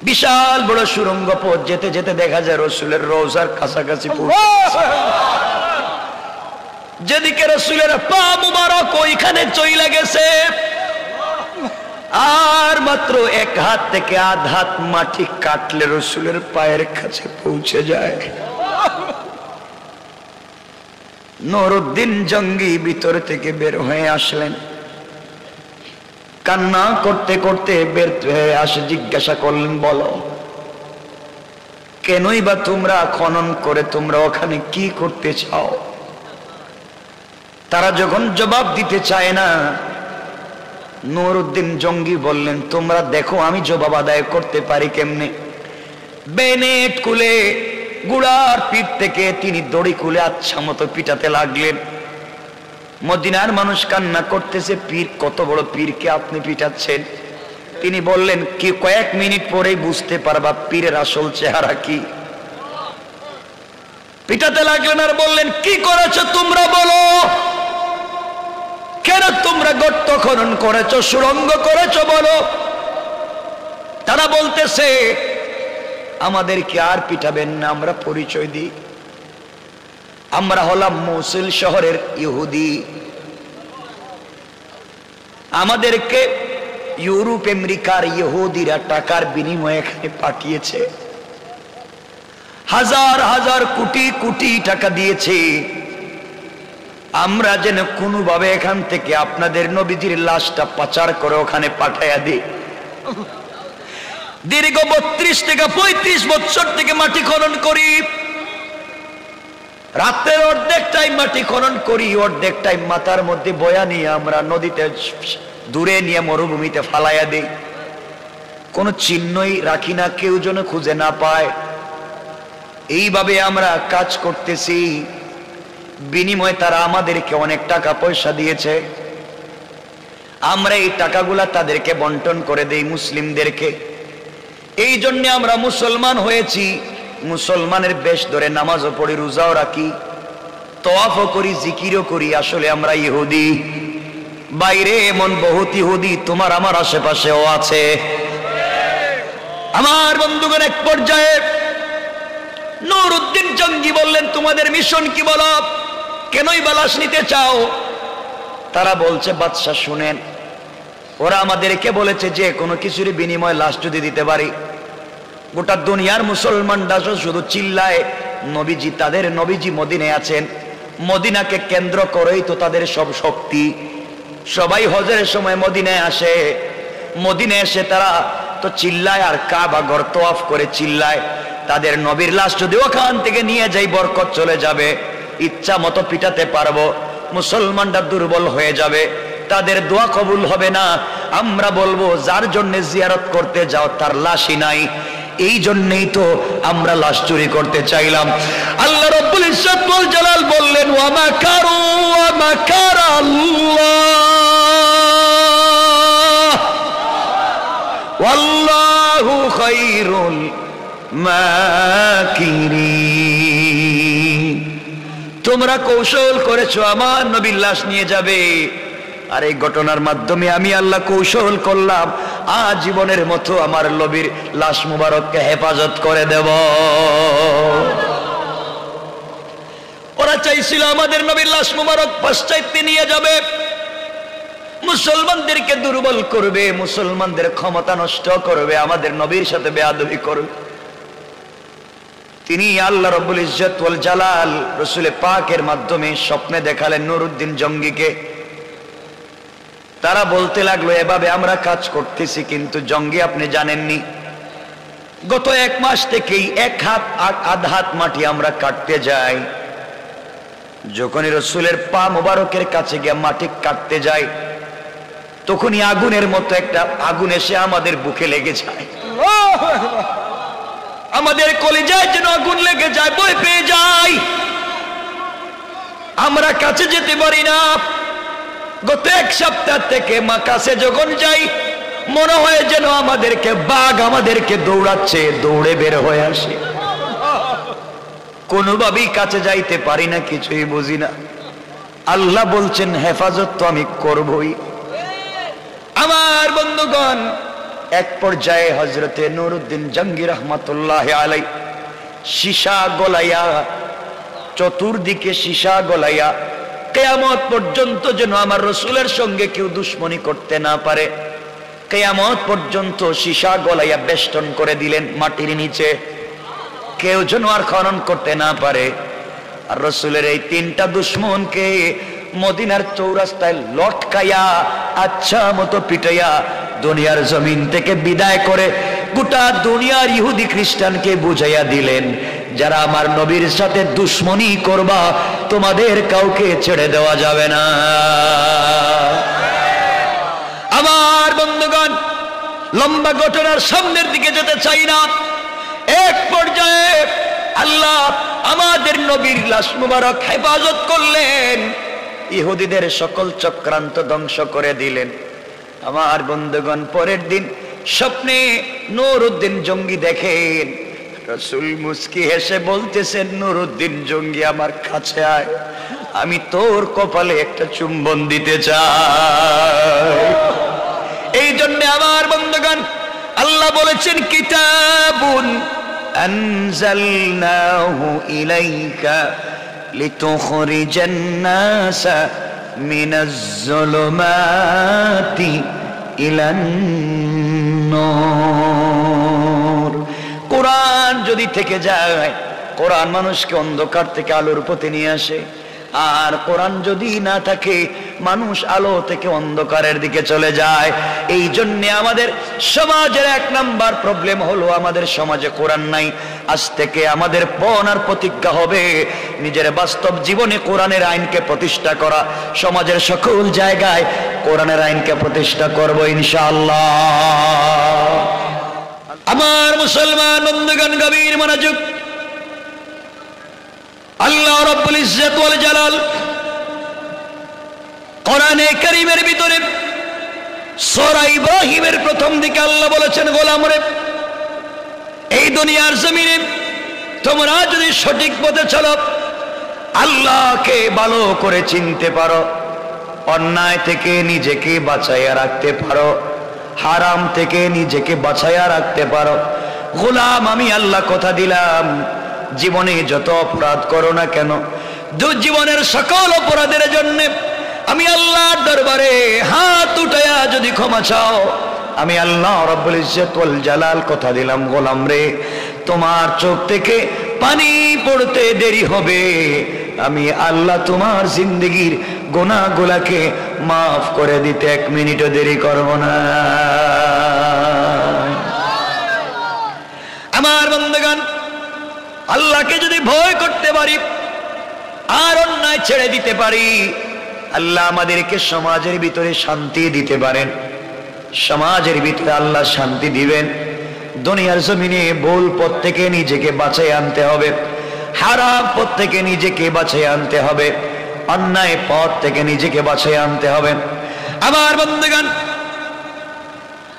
বিশাল বড় সুড়ঙ্গ পথ যেতে যেতে দেখা যায় রসুলের রওজার কাছাকাছি পৌঁছে। যেদিকে রসুলের পা মুবারক ওইখানে চইলা গেছে, আর মাত্র 1 হাত থেকে আধ হাত মাটি কাটলে রসুলের পায়ের কাছে পৌঁছে যায়। নুরউদ্দিন জঙ্গি ভিতর থেকে বের হয়ে আসলেন, কান্না করতে করতে বের হয়ে আসে। জিজ্ঞাসা করলেন বলো কেনই বা তোমরা খনন করে তোমরা ওখানে কি করতে চাও? তারা যখন জবাব দিতে চায় না, নুরউদ্দিন জঙ্গি বললেন তোমরা দেখো আমি জবাব আদায় করতে পারি কেমনে। বেনেট খুলে গুড়ার পিঠ থেকে তিনি দড়ি খুলে আচ্ছা মতো পিটাতে লাগলেন। মদিনার মানুষ কান্না করতেছে, পীর, কত বড় পীরকে আপনি পিটাচ্ছেন? তিনি বললেন কি কয়েক মিনিট পরেই বুঝতে পারবা পীরের আসল চেহারা কি। পিটাতে লাগলেন আর বললেন কি করেছো তোমরা বলো, কেন তোমরা গর্ত খনন করেছো, সুড়ঙ্গ করেছো বলো। তারা বলতেছে আমাদেরকে আর পিটাবেন না, আমরা পরিচয় দিই, আমরা হলাম মৌসুল শহরের ইহুদি। আমাদেরকে ইউরোপ আমেরিকার ইহুদিরা টাকার বিনিময়ে এখানে পাঠিয়েছে, হাজার হাজার কোটি কোটি টাকা দিয়েছে। আমরা যেন কোনোভাবে এখান থেকে আপনাদের নবীজির লাশটা পাচার করে ওখানে পাঠাইয়া দিই। দীর্ঘ 32 থেকে 35 বছর থেকে মাটি খনন করি, রাতের অর্ধেক টাইম মাটি খনন করি, অর্ধেক টাইম মাথার মধ্যে বয়া নিয়ে আমরা নদীতে দূরে নিয়ে মরুভূমিতে ফালাইয়া দিই। কোনো চিহ্নই রাখি না, কেউ যেন খুঁজে না পায়। এইভাবে আমরা কাজ করতেছি, বিনিময়ে তারা আমাদেরকে অনেক টাকা পয়সা দিয়েছে। আমরা এই টাকাগুলা তাদেরকে বন্টন করে দেই মুসলিমদেরকে। এই জন্য আমরা মুসলমান হয়েছি, মুসলমানের বেশ ধরে নামাজও পড়ি, রোজাও রাখি, তওয়াফও করি, জিকিরও করি। আসলে আমরা ইহুদি। বাইরে এমন বহুত ইহুদি তোমার আমার আশেপাশেও আছে। আমার বন্ধুগণ, এক পর্যায়ে নুরউদ্দিন জঙ্গি বললেন, তোমাদের মিশন কি বলো, কেনই বালাশ নিতে চাও? তারা বলছে, বাদশা শুনেন, ওরা আমাদেরকে বলেছে যে কোনো কিছুর বিনিময়ে লাশ যদি দিতে পারি, গোটা দুনিয়ার মুসলমানরা শুধু চিল্লায় নবীজি, তাদের নবীজি মদিনায় আছেন, মদিনাকে কেন্দ্র করেই তো তাদের সব শক্তি। সবাই হজের সময় মদিনায় আসে, মদিনায় এসে তারা তো চিল্লায় আর কাবা ঘর তওয়াফ করে চিল্লায়। তাদের নবীর লাশ যদি ওখান থেকে নিয়ে যাই, বরকত চলে যাবে, ইচ্ছা মতো পিটাতে পারবো, মুসলমানরা দুর্বল হয়ে যাবে, তাদের দোয়া কবুল হবে না। আমরা বলবো যার জন্য জিয়ারত করতে যাও তার লাশই নাই, এই জন্যই তো আমরা লাশ চুরি করতে চাইলাম। আল্লাহ রাব্বুল ইজ্জত ওয়াল জালাল বললেন, ওয়া মাকারু ওয়া মাকারাল্লাহ ওয়াল্লাহু খায়রুল মাকিরিন। তোমরা কৌশল করেছো আমার নবীর লাশ নিয়ে যাবে, আর এই ঘটনার মাধ্যমে আমি আল্লাহ কৌশল করলাম আজীবনের মতো আমার নবীর লাশ মুবারককে হেফাজত করে দেব। ওরা চাইছিল আমাদের নবীর লাশ মুবারক পাশ্চাত্যে নিয়ে যাবে, মুসলমানদেরকে দুর্বল করবে, মুসলমানদের ক্ষমতা নষ্ট করবে, আমাদের নবীর সাথে বেয়াদবি করবে। তিনি আল্লাহ রাব্বুল ইজ্জত ওয়াল জালাল রাসূল পাকের মাধ্যমে স্বপ্নে দেখালেন নুরউদ্দিন জঙ্গিকে। তারা বলতে লাগলো, এভাবে আমরা কাজ করতেছি, কিন্তু জঙ্গি আপনি জানেননি, গত 1 মাস থেকেই 1 হাত আধ হাত মাটি আমরা কাটতে যাই। যখনই রাসূলের পা মোবারকের কাছে গিয়ে মাটি কাটতে যাই, তখনই আগুনের মতো একটা আগুন এসে আমাদের বুকে লেগে যায়, আমাদের কলিজায় যেন আগুন লেগে যায়, ভয় পেয়ে যাই, আমরা কাছে যেতে পারি না। গত 1 সপ্তাহ থেকে মা কাছে যখন যাই, মনে হয় যেন আমাদেরকে বাঘ আমাদেরকে দৌড়াচ্ছে, দৌড়ে বের হয়ে আসে, কোনোভাবেই কাছে যাইতে পারি না, কিছুই বুঝি না। আল্লাহ বলছেন হেফাজত তো আমি করবই। আমার বন্ধুগণ, এক পর্যায়ে হযরতে নুরউদ্দিন জঙ্গি রাহমাতুল্লাহ আলাইহি সীসা গলাইয়া, চতুর্দিকে সীসা গলাইয়া, কিয়ামত পর্যন্ত যেন আমার রাসূলের সঙ্গে কেউ দুশমনি করতে না পারে, কিয়ামত পর্যন্ত সীসা গলাইয়া বেষ্টন করে দিলেন মাটির নিচে, কেউ যেন আর খনন করতে না পারে। আর রাসূলের এই 3টা দুশমনকে মদিনার চৌরাস্তায় লটকাইয়া, আচ্ছা মতো পিটাইয়া দুনিয়ার জমিন থেকে বিদায় করে গোটা দুনিয়ার ইহুদি খ্রিস্টানকে বুঝাইয়া দিলেন, যারা আমার নবীর সাথে দুশমনি করবা, তোমাদের কাউকে ছেড়ে দেওয়া যাবে না। আমার বন্ধুগণ, লম্বা ঘটনার সামনের দিকে যেতে চাই না। এক পর্যায়ে আল্লাহ আমাদের নবীর লাশ মুবারক হেফাজত করলেন, ইহুদিদের সকল চক্রান্ত ধ্বংস করে দিলেন। আমার বন্ধুগণ, পরের দিন স্বপ্নে নুরউদ্দিন জঙ্গি দেখেন, রাসূল মুস্কি হেসে বলতেছেন, নুরউদ্দিন জঙ্গি আমার কাছে আয়, আমি তোর কপালে একটা চুম্বন দিতে চাই। এই জন্য আমার বন্ধুগণ, আল্লাহ বলেছেন, কিতাবুন আনজালনাহু ইলাইকা লিতুখরিজান নাসা মিনাজ যুলুমাতি ইলান নূর। কোরআন যদি থেকে যায়, কোরআন মানুষকে অন্ধকার থেকে আলোর পথে নিয়ে আসে। আর কোরআন যদি না থাকে মানুষ আলো থেকে অন্ধকারের দিকে চলে যায়। এই জন্য আমাদের সমাজের 1 নাম্বার প্রবলেম হলো আমাদের সমাজে কোরআন নাই। আজ থেকে আমাদের পণ আর প্রতিজ্ঞা হবে নিজের বাস্তব জীবনে কোরআনের আইনকে প্রতিষ্ঠা করা, সমাজের সকল জায়গায় কোরআনের আইনকে প্রতিষ্ঠা করব ইনশাআল্লাহ। আমার মুসলমান বন্ধুগণ, গভীর মনোযোগ। আল্লাহ রাব্বুল ইজ্জত ওয়াল জালাল কোরআনে কারীমের ভিতরে সূরা ইব্রাহিমের প্রথম দিকে আল্লাহ বলেছেন, গোলাম রে, এই দুনিয়ার জমিনে তোমরা যদি সঠিক পথে চলো, আল্লাহকে ভালো করে চিনতে পারো, অন্যায় থেকে নিজেকে বাঁচাইয়া রাখতে পারো, হারাম থেকে নিজেকে বাঁচাইয়া রাখতে পারো, গোলাম আমি আল্লাহ কথা দিলাম, জীবনে যত অপরাধ করো না কেন, জীবনের সকল অপরাধের জন্য আমি আল্লাহর দরবারে হাত উঠায়া যদি ক্ষমা চাও, আমি আল্লাহ রাব্বুল ইজ্জত ওয়াল জালাল কথা দিলাম, গোলাম রে, তোমার চোখ থেকে পানি পড়তে দেরি হবে, আমি আল্লাহ তোমার জিন্দেগীর গুনাহগুলোকে মাফ করে দিতে 1 মিনিটও দেরি করব না। আমার বন্ধুগণ, আল্লাহকে যদি ভয় করতে পারি আর অন্যায় ছেড়ে দিতে পারি, আল্লাহ আমাদেরকে সমাজের ভিতরে শান্তি দিতে পারেন। সমাজের ভিতরে আল্লাহ শান্তি দিবেন। দুনিয়ার জমিনে ভুল পথ থেকে নিজেকে বাঁচিয়ে আনতে হবে, হারাম পথ থেকে নিজেকে বাঁচিয়ে আনতে হবে, অন্যায় পথ থেকে নিজেকে বাঁচিয়ে আনতে হবে। আমার বন্ধুগণ,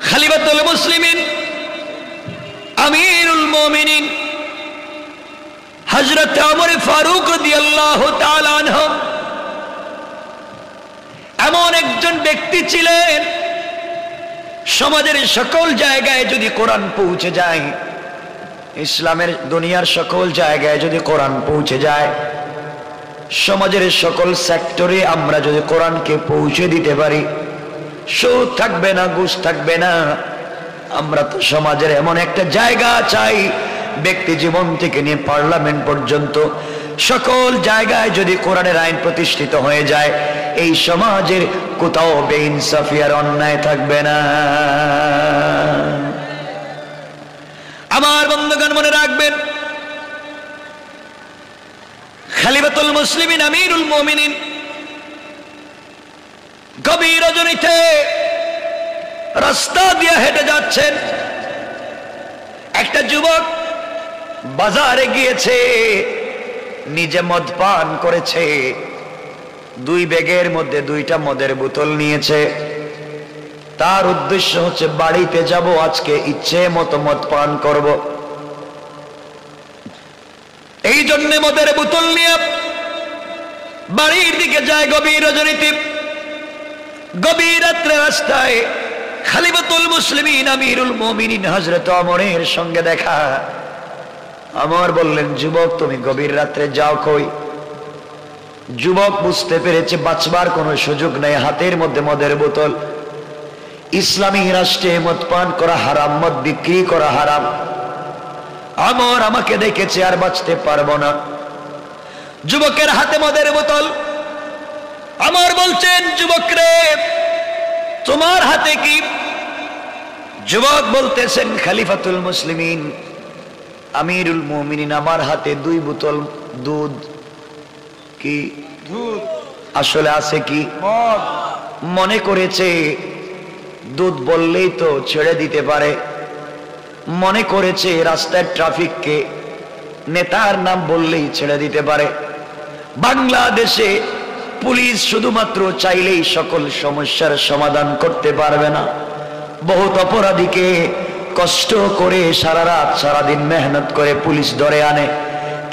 খলিফাতুল মুসলিমিন আমিরুল মুমিনিন হযরত ওমর ফারুক রাদিয়াল্লাহু তাআলা আনহু এমন একজন ব্যক্তি ছিলেন, সমাজের সকল জায়গায় যদি কোরআন পৌঁছে যায়, ইসলামের দুনিয়ার সকল জায়গায় যদি কোরআন পৌঁছে যায়, সমাজের সকল সেক্টরে আমরা যদি কোরআনকে পৌঁছে দিতে পারি, সুদ থাকবে না, ঘুষ থাকবে না। আমরা তো সমাজের এমন একটা জায়গা চাই, ব্যক্তি জীবন থেকে নিয়ে পার্লামেন্ট পর্যন্ত সকল জায়গায় যদি কোরআনের আইন প্রতিষ্ঠিত হয়ে যায়, এই সমাজের কোথাও বেইনসাফি আর অন্যায় থাকবে না। আমার বন্ধুগণ, মনে রাখবেন, খলিফাতুল মুসলিমিন আমিরুল মুমিনিন গভীর রজনীতে রাস্তা দিয়ে হেঁটে যাচ্ছেন। একটা যুবক বাজারে গিয়েছে, নিজে মদ পান করেছে, 2 ব্যাগের মধ্যে 2টা মদের বোতল নিয়েছে। তার উদ্দেশ্য হচ্ছে বাড়িতে যাব, আজকে ইচ্ছে মতো মদ পান করব। এই জন্য মদের বোতল নিয়ে বাড়ির দিকে যায় গভীর রজনীতে। গভীর রাত্রে রাস্তায় খলিফাতুল মুসলিমিন আমিরুল মুমিনিন হযরত ওমরের সঙ্গে দেখা। ওমর বললেন, যুবক তুমি গভীর রাত্রে যাও কই? যুবক বুঝতে পেরেছে বাঁচবার কোনো সুযোগ নেই, হাতের মধ্যে মদের বোতল। ইসলামী রাষ্ট্রে মদ পান করা হারাম, মদ বিক্রি করা হারাম। ওমর আমাকে দেখেছে, আর বাঁচতে পারবো না। যুবকের হাতে মদের বোতল। ওমর বলছেন, যুবক রে, তোমার হাতে কি? যুবক বলতেছেন, খলিফাতুল মুসলিমিন আমিরুল মুমিনিন, আমার হাতে 2 বোতল দুধ। কি দুধ? আসলে আছে কি? মদ। মনে করেছে দুধ বললেই তো ছেড়ে দিতে পারে, মনে করেছে রাস্তার ট্রাফিককে নেতার নাম বললেই ছেড়ে দিতে পারে। বাংলাদেশে পুলিশ শুধুমাত্র চাইলেই সকল সমস্যার সমাধান করতে পারবে না। বহুত অপরাধীকে কষ্ট করে সারা রাত সারাদিন মেহনত করে পুলিশ ধরে আনে,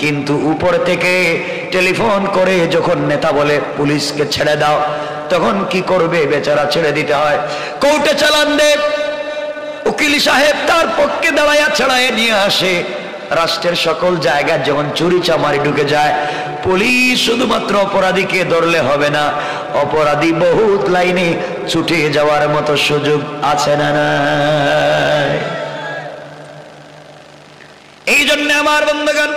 কিন্তু উপর থেকে টেলিফোন করে যখন নেতা বলে পুলিশকে ছেড়ে দাও, তখন কি করবে? বেচারা ছেড়ে দিতে হয়। কোর্টে চালান দে, উকিল সাহেব তার পক্ষে দাঁড়াইয়া ছাড়াইয়া নিয়ে আসে। রাষ্ট্রের সকল জায়গায় যখন চুরি চামারি ঢুকে যায়, পুলিশ শুধুমাত্র অপরাধীকে ধরলে হবে না, অপরাধী বহুত লাইনে ছুটে যাওয়ার মতো সুযোগ আছে না নাই? এই জন্য আমার বন্ধুগণ,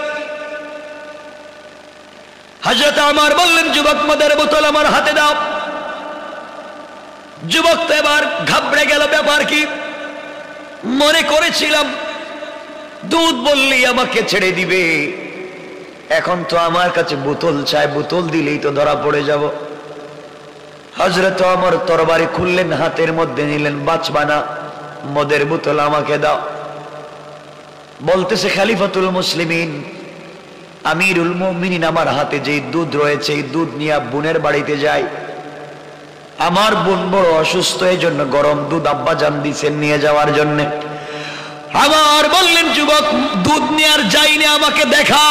হযরত ওমর বললেন, যুবক মদের বোতল আমার হাতে দাও। যুবক তো এবার ঘাবড়ে গেল, ব্যাপার কি? মনে করেছিলাম দুধ বললেই আমাকে ছেড়ে দিবে, এখন তো আমার কাছে বোতল চাই, বোতল দিলেই তো ধরা পড়ে যাব। হযরত ওমর তরবারি খুললেন, হাতের মধ্যে নিলেন, বাঁচবা না, মদের বোতল আমাকে দাও। বলতেছে খলিফাতুল মুসলিমিন, আমিরুল মুমিনিন, আমার হাতে যে দুধ রয়েছে এই দুধ নিয়ে বোনের বাড়িতে যাই। আমার বোন বড় অসুস্থ, এই জন্য গরম দুধ আব্বা জান দিছেন নিয়ে যাওয়ার জন্য। আমার বললেন, যুবক দুধ নিয়ে আর যাইনি, আমাকে দেখা।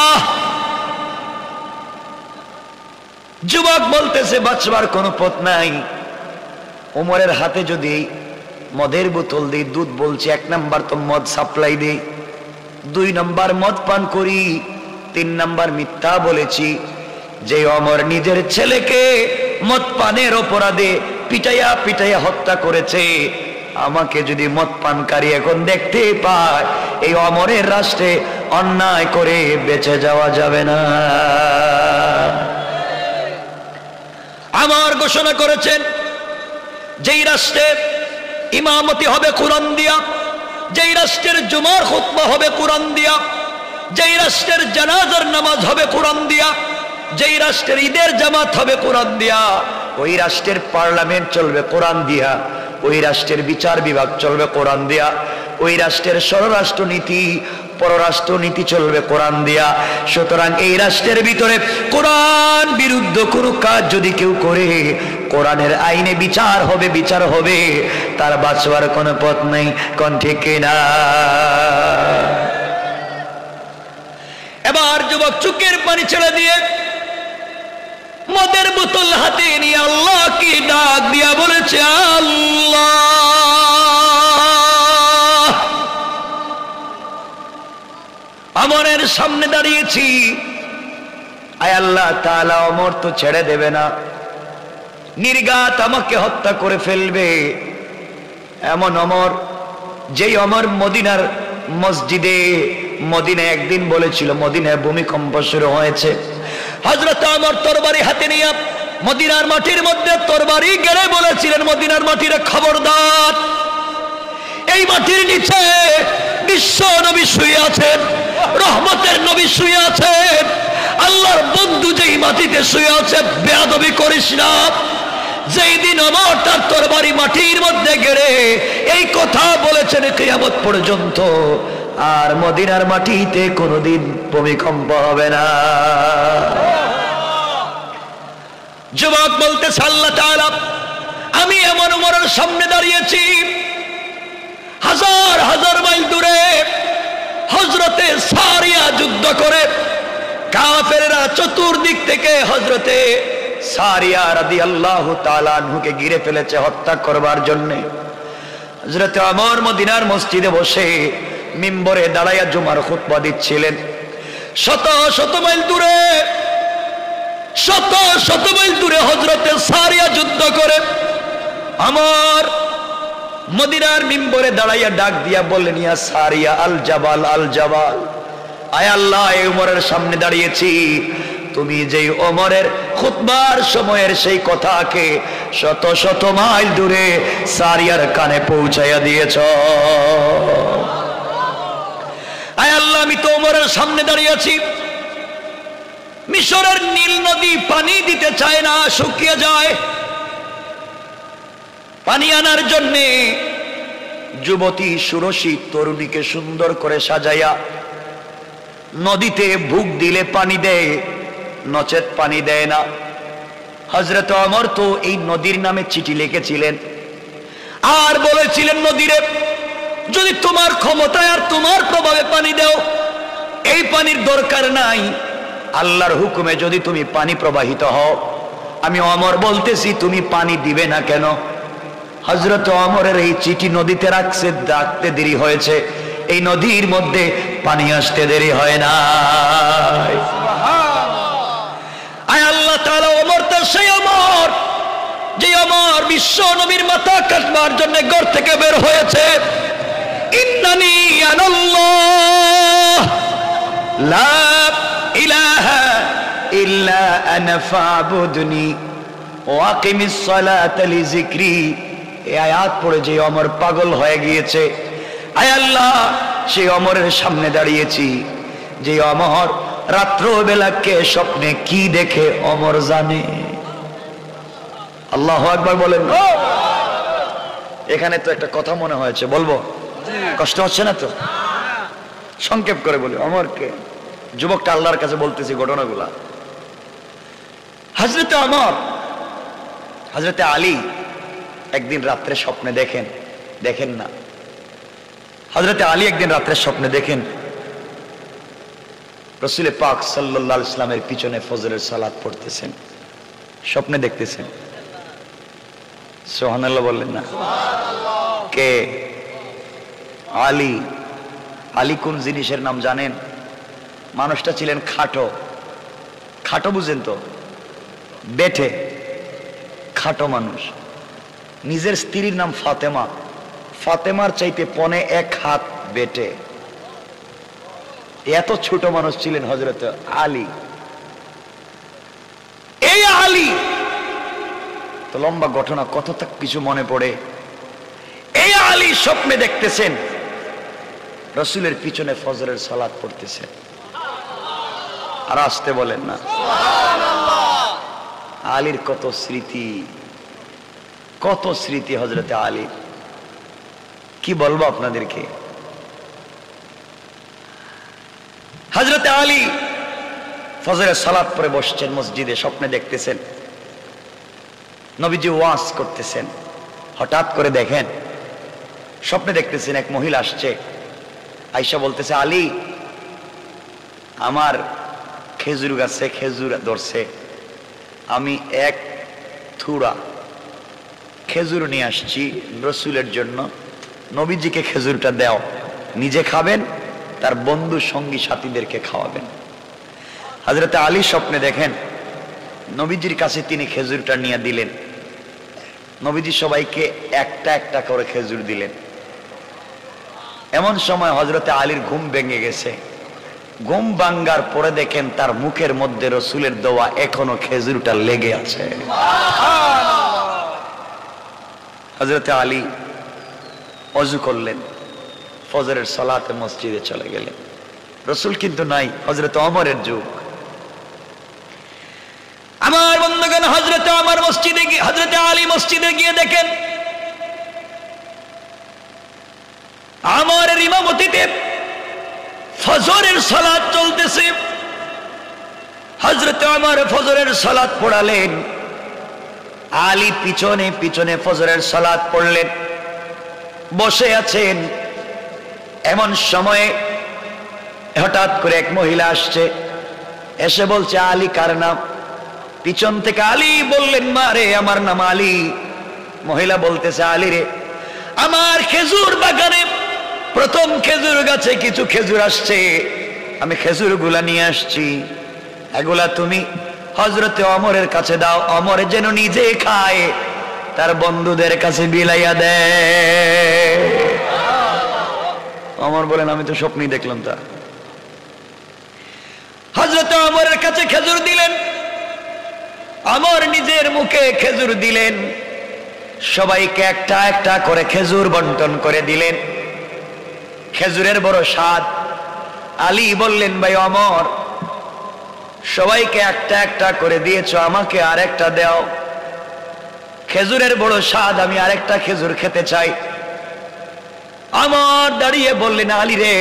যুবক বলতেছে, বাঁচবার কোনো পথ নাই। ওমরের হাতে যদি মদের বোতল দিই, দুধ বলছি, 1 নাম্বার তো মদ সাপ্লাই দিই, 2 নাম্বার মদ পান করি, 3 নাম্বার মিথ্যা বলেছি। যে ওমর নিজের ছেলেকে মদ পানের অপরাধে পিটাইয়া পিটাইয়া হত্যা করেছে, আমাকে যদি মদ পানকারী এখন দেখতে পায়, এই ওমরের রাষ্ট্রে অন্যায় করে বেঁচে যাওয়া যাবে না। আমার ঘোষণা করেছেন, যেই রাষ্ট্রে ইমামতি হবে কোরআন দিয়া, যেই রাষ্ট্রের জুমার খুতবা হবে কোরআন দিয়া, যেই রাষ্ট্রের জানাজার নামাজ হবে কোরআন দিয়া, যেই রাষ্ট্রের ঈদের জামাত হবে কোরআন দিয়া, ওই রাষ্ট্রের পার্লামেন্ট চলবে কোরআন দিয়া, ওই রাষ্ট্রের বিচার বিভাগ চলবে কোরআন দিয়া, ওই রাষ্ট্রের স্বরাষ্ট্র নীতি পররাষ্ট্র নীতি চলবে কোরআন দিয়া। সুতরাং এই রাষ্ট্রের ভিতরে কোরআন বিরুদ্ধ কোনো কাজ যদি কেউ করে, কোরআনের আইনে বিচার হবে, বিচার হবে, তার বাঁচবার কোনো পথ নেই। কোন ঠিক কিনা? এবার যুবক চোখের পানি ছেড়ে দিয়ে মদের বোতল হাতে নিয়ে আল্লাহ কি ডাক দিয়া বলেছে, আল্লাহ, ওমরের সামনে দাঁড়িয়েছি, আয় আল্লাহ তাআলা, ওমর তো ছেড়ে দেবে না, নির্ঘাত আমাকে হত্যা করে ফেলবে। এমন ওমর, যেই ওমর মদিনার মসজিদে, মদিনায় একদিন বলেছিল মদিনায় ভূমিকম্প শুরু হয়েছে, হযরত ওমর তরবারি হাতে নিয়ে মদিনার মাটির মধ্যে তরবারি গেড়ে বলেছিলেন, মদিনার মাটির খবরদার, এই মাটির নিচে বিশ্ব নবী শুয়ে আছেন, রহমতের নবী শুয়ে আছেন, আল্লাহর বন্ধু যেই মাটিতে শুয়ে আছে, বেয়াদবি করিস না। যেই দিন ওমর তার তরবারি মাটির মধ্যে গেড়ে এই কথা বলেছেন, কিয়ামত পর্যন্ত আর মদিনার মাটিতে কোনোদিন ভূমিকম্প হবে না। যুবক বলতেছে, আল্লাহ তাআলা, আমি এমন ওমরের সামনে দাঁড়িয়েছি, হাজার হাজার মাইল দূরে হযরতে সারিয়া যুদ্ধ করে কাফেররা চতুর্দিক থেকে হযরতে সারিয়া রাদিয়াল্লাহু তাআলা আনহুকে ঘিরে ফেলেছে হত্যা করবার জন্য। হযরতে ওমর মদিনার মসজিদে বসে মিম্বরে দাঁড়াইয়া জুমার খুতবা দিচ্ছিলেন। শত শত মাইল দূরে, শত শত মাইল দূরে হযরতে সারিয়া যুদ্ধ করে আমার মদিনার মিম্বরে দাঁড়াইয়া ডাক দিয়া বললেন, ইয়া সারিয়া, আল জাবাল, আল জাবাল, আয় আল্লাহ, এই ওমরের সামনে দাঁড়িয়েছি, তুমি যেই ওমরের খুতবার সময়ের সেই কথাকে শত শত মাইল দূরে সারিয়ার কানে পৌঁছাইয়া দিয়েছ। আয় আল্লাহ, আমি তো ওমরের সামনে দাঁড়িয়ে আছি, মিশরের নীল নদী পানি দিতে চায় না, শুকিয়ে যায়। পানি আনার জন্যে যুবতী সুরসী তরুণীকে সুন্দর করে সাজাইয়া নদীতে ভুক দিলে পানি দেয়, নচেত পানি দেয় না। হযরত ওমর তো এই নদীর নামে চিঠি লিখেছিলেন আর বলেছিলেন, নদীরে যদি তোমার ক্ষমতায় আর তোমার প্রভাবে পানি দাও, এই পানির দরকার নাই, আল্লাহর হুকুমে যদি তুমি পানি প্রবাহিত হও, আমি ওমর বলতেছি তুমি পানি দিবে না কেন? হযরত ওমরের এই চিঠি নদীতে রাখতে দেরি হয়েছে, এই নদীর মধ্যে পানি আসতে দেরি হয় না। আয় আল্লাহ তাআলা, ওমর তো সেই ওমর যে ওমর বিশ্ব নবীর মাথা কাটবার জন্য ঘর থেকে বের হয়েছে। ইন্নানি আনাল্লাহ লা ইলাহা ইল্লা আনা ফাবুদনি ওয়া আকিমিস সালাতা লিযিকরি। এই আয়াত পড়ে যে ওমর পাগল হয়ে গিয়েছে, আয় আল্লাহ সেই ওমরের সামনে দাঁড়িয়েছি যে ওমর রাত্রবেলাকে স্বপ্নে কি দেখে ওমর জানে। আল্লাহু আকবার বলেন। এখানে তো একটা কথা মনে হয়েছে, বলবো? কষ্ট হচ্ছে না তো? সংক্ষেপ করে বলি। ওমরকে, যুবকটা আল্লাহর কাছে বলতেছি ঘটনাগুলা। হযরতে ওমর, হযরতে আলী একদিন রাত্রে স্বপ্নে দেখেন না, হযরতে আলী একদিন রাত্রে স্বপ্নে দেখেন রাসূল পাক সাল্লাল্লাহু আলাইহি ওয়াসাল্লামের পিছনে ফজরের সালাত পড়তেছেন, স্বপ্নে দেখতেছেন। সুবহানাল্লাহ বললেন না? কে? আলী। আলী কোন জিনিসের নাম জানেন? মানুষটা ছিলেন খাটো। খাটো বুঝেন তো? বেঠে, খাটো মানুষ। নিজের স্ত্রীর নাম ফাতেমা, ফাতেমার চাইতে 1.5 হাত বেটে। এত ছোট মানুষ ছিলেন হযরত আলী। এই আলী তো লম্বা ঘটনা, কত কিছু মনে পড়ে। এই আলী স্বপ্নে দেখতেছেন রাসূলের পিছনে ফজরের সালাত পড়তেছেন। আর আসতে বলেন না। আলীর কত স্মৃতি, কত স্মৃতি হযরতে আলী, কি বলবো আপনাদেরকে। হযরতে আলী ফজরের সালাত পড়ে বসছেন মসজিদে, স্বপ্নে দেখতেছেন নবীজি ওয়াজ করতেছেন। হঠাৎ করে দেখেন, স্বপ্নে দেখতেছেন এক মহিলা আসছে, আয়েশা বলতেছে, আলী আমার খেজুর গাছে খেজুর ধরছে, আমি এক থুড়া খেজুর নিয়ে আসছি রাসূলের জন্য, নবীজিকে খেজুরটা দাও, নিজে খাবেন, তার বন্ধু সঙ্গী সাথীদেরকে খাওয়াবেন। হযরতে আলী স্বপ্নে দেখেন নবীজির কাছে তিনি খেজুরটা নিয়ে দিলেন, নবীজি সবাইকে একটা একটা করে খেজুর দিলেন। এমন সময় হযরতে আলীর ঘুম ভেঙে গেছে। ঘুম ভাঙ্গার পরে দেখেন তার মুখের মধ্যে রাসূলের দেওয়া এখনো খেজুরটা লেগে আছে। হযরতে আলী ওযু করলেন, ফজরের সালাতে মসজিদে চলে গেলেন। রাসূল কিন্তু নাই, হযরতে ওমরের যুগ। আমার বন্ধুগণ, হযরতে ওমর মসজিদে গিয়ে, হযরতে আলী মসজিদে গিয়ে দেখেন ওমরের ইমামতিতে ফজরের সালাত চলতেছে। হযরতে ওমর ফজরের সালাত পড়ালেন, আলী পিছনে পিছনে ফজরের সালাত পড়লেন, বসে আছেন। এমন সময়ে হঠাৎ করে এক মহিলা আসছে, এসে বলছে, আলী কার নাম? পিছন থেকে আলী বললেন, মা রে, আমার নাম আলী। মহিলা বলতেছে, আলী রে, আমার খেজুর বাগানে প্রথম খেজুর গাছে কিছু খেজুর আসছে, আমি খেজুর গুলা নিয়ে আসছি, এগুলা তুমি হযরতে ওমরের কাছে দাও, ওমর যেন নিজে খায়, তার বন্ধুদের কাছে বিলাইয়া দেয়। ওমর বলেন, আমি তো স্বপ্নই দেখলাম তা। হযরতে ওমরের কাছে খেজুর দিলেন, ওমর নিজের মুখে খেজুর দিলেন, সবাইকে একটা একটা করে খেজুর বন্টন করে দিলেন। খেজুরের বড় স্বাদ। আলী বললেন, ভাই ওমর, সবাইকে একটা একটা করে দিয়েছো, আমাকে আরেকটা দাও, খেজুরের বড় স্বাদ, আমি আরেকটা খেজুর খেতে চাই। ওমর দাঁড়িয়ে বললেন, আলী রে,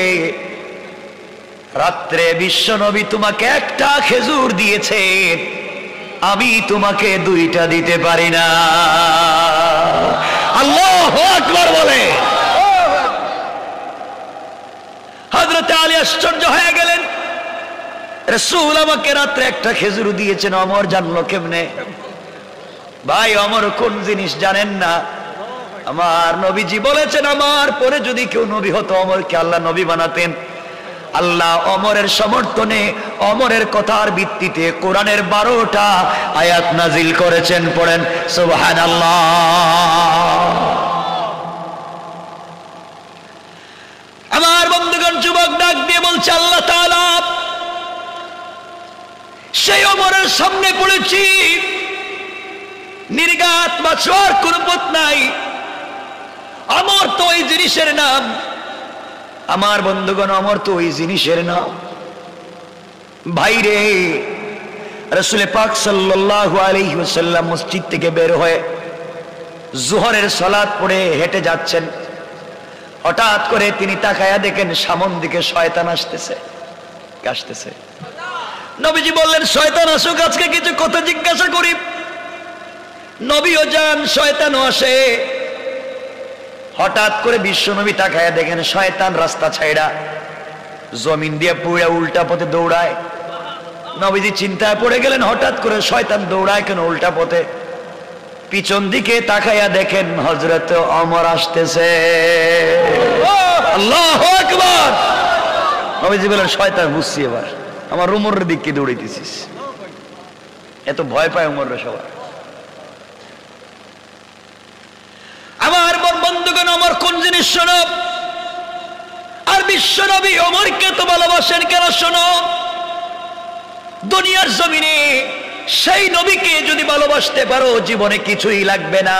রাত্রে বিশ্ব নবী তোমাকে একটা খেজুর দিয়েছে, আমি তোমাকে দুইটা দিতে পারি না। আল্লাহু আকবার বলে। হযরতে আলী আশ্চর্য হয়ে গেলেন, রাসূল আমাকে রাত্রে একটা খেজুর দিয়েছেন, ওমর জানলো কেমনে? ভাই, ওমর কোন জিনিস জানেন না? আমার নবীজি বলেছেন, আমার পরে যদি কেউ নবী হতো, ওমরকে আল্লাহ নবী বানাতেন। আল্লাহ ওমরের সমর্থনে, ওমরের কথার ভিত্তিতে কোরআনের 12টা আয়াত নাজিল করেছেন। পড়েন সুবহানাল্লাহ। আমার বন্ধুগণ, যুবক ডাক দিয়ে বলছে, আল্লাহ তাআলা সেই ওমরের সামনে পড়েছি, নির্ঘাত বাঁচার কোন পথ নাই। আমর তো ওই জিনিসের নাম, আমার বন্ধুগণ, আমর তো ওই জিনিসের নাম। ভাইরে, রাসূল পাক সাল্লাল্লাহু আলাইহি ওয়াসাল্লাম মসজিদ থেকে বের হয়ে জোহরের সালাত পড়ে হেঁটে যাচ্ছেন। হঠাৎ করে তিনি তাকায়া দেখেন সামন দিকে শয়তান আসতেছে। নবীজি বললেন, শয়তান আসুক, আজকে কিছু কথা জিজ্ঞাসা করি। নবীও যান, শয়তানও আসে। হঠাৎ করে বিশ্বনবী তাকায়া দেখেন শয়তান রাস্তা ছাইড়া জমিন দিয়ে পুরা উল্টা পথে দৌড়ায়। নবীজি চিন্তায় পড়ে গেলেন, হঠাৎ করে শয়তান দৌড়ায় কেন উল্টা পথে? পিছন দিকে তাকায়া দেখেন হযরত ওমর আসতেছে। আল্লাহু আকবার। নবীজি বলেন, শয়তান বুঝছি, এবার আমার ওমরের দিকে দৌড়াইতেছিস। এত ভয় পায় ওমর সবাই। আমার বন্ধুগণ, ওমর কোন জিনিস শোনো, আর বিশ্বনবী ওমরকে তো ভালোবাসেন কেন শোনো। দুনিয়ার জমিনে সেই নবীকে যদি ভালোবাসতে পারো, জীবনে কিছুই লাগবে না,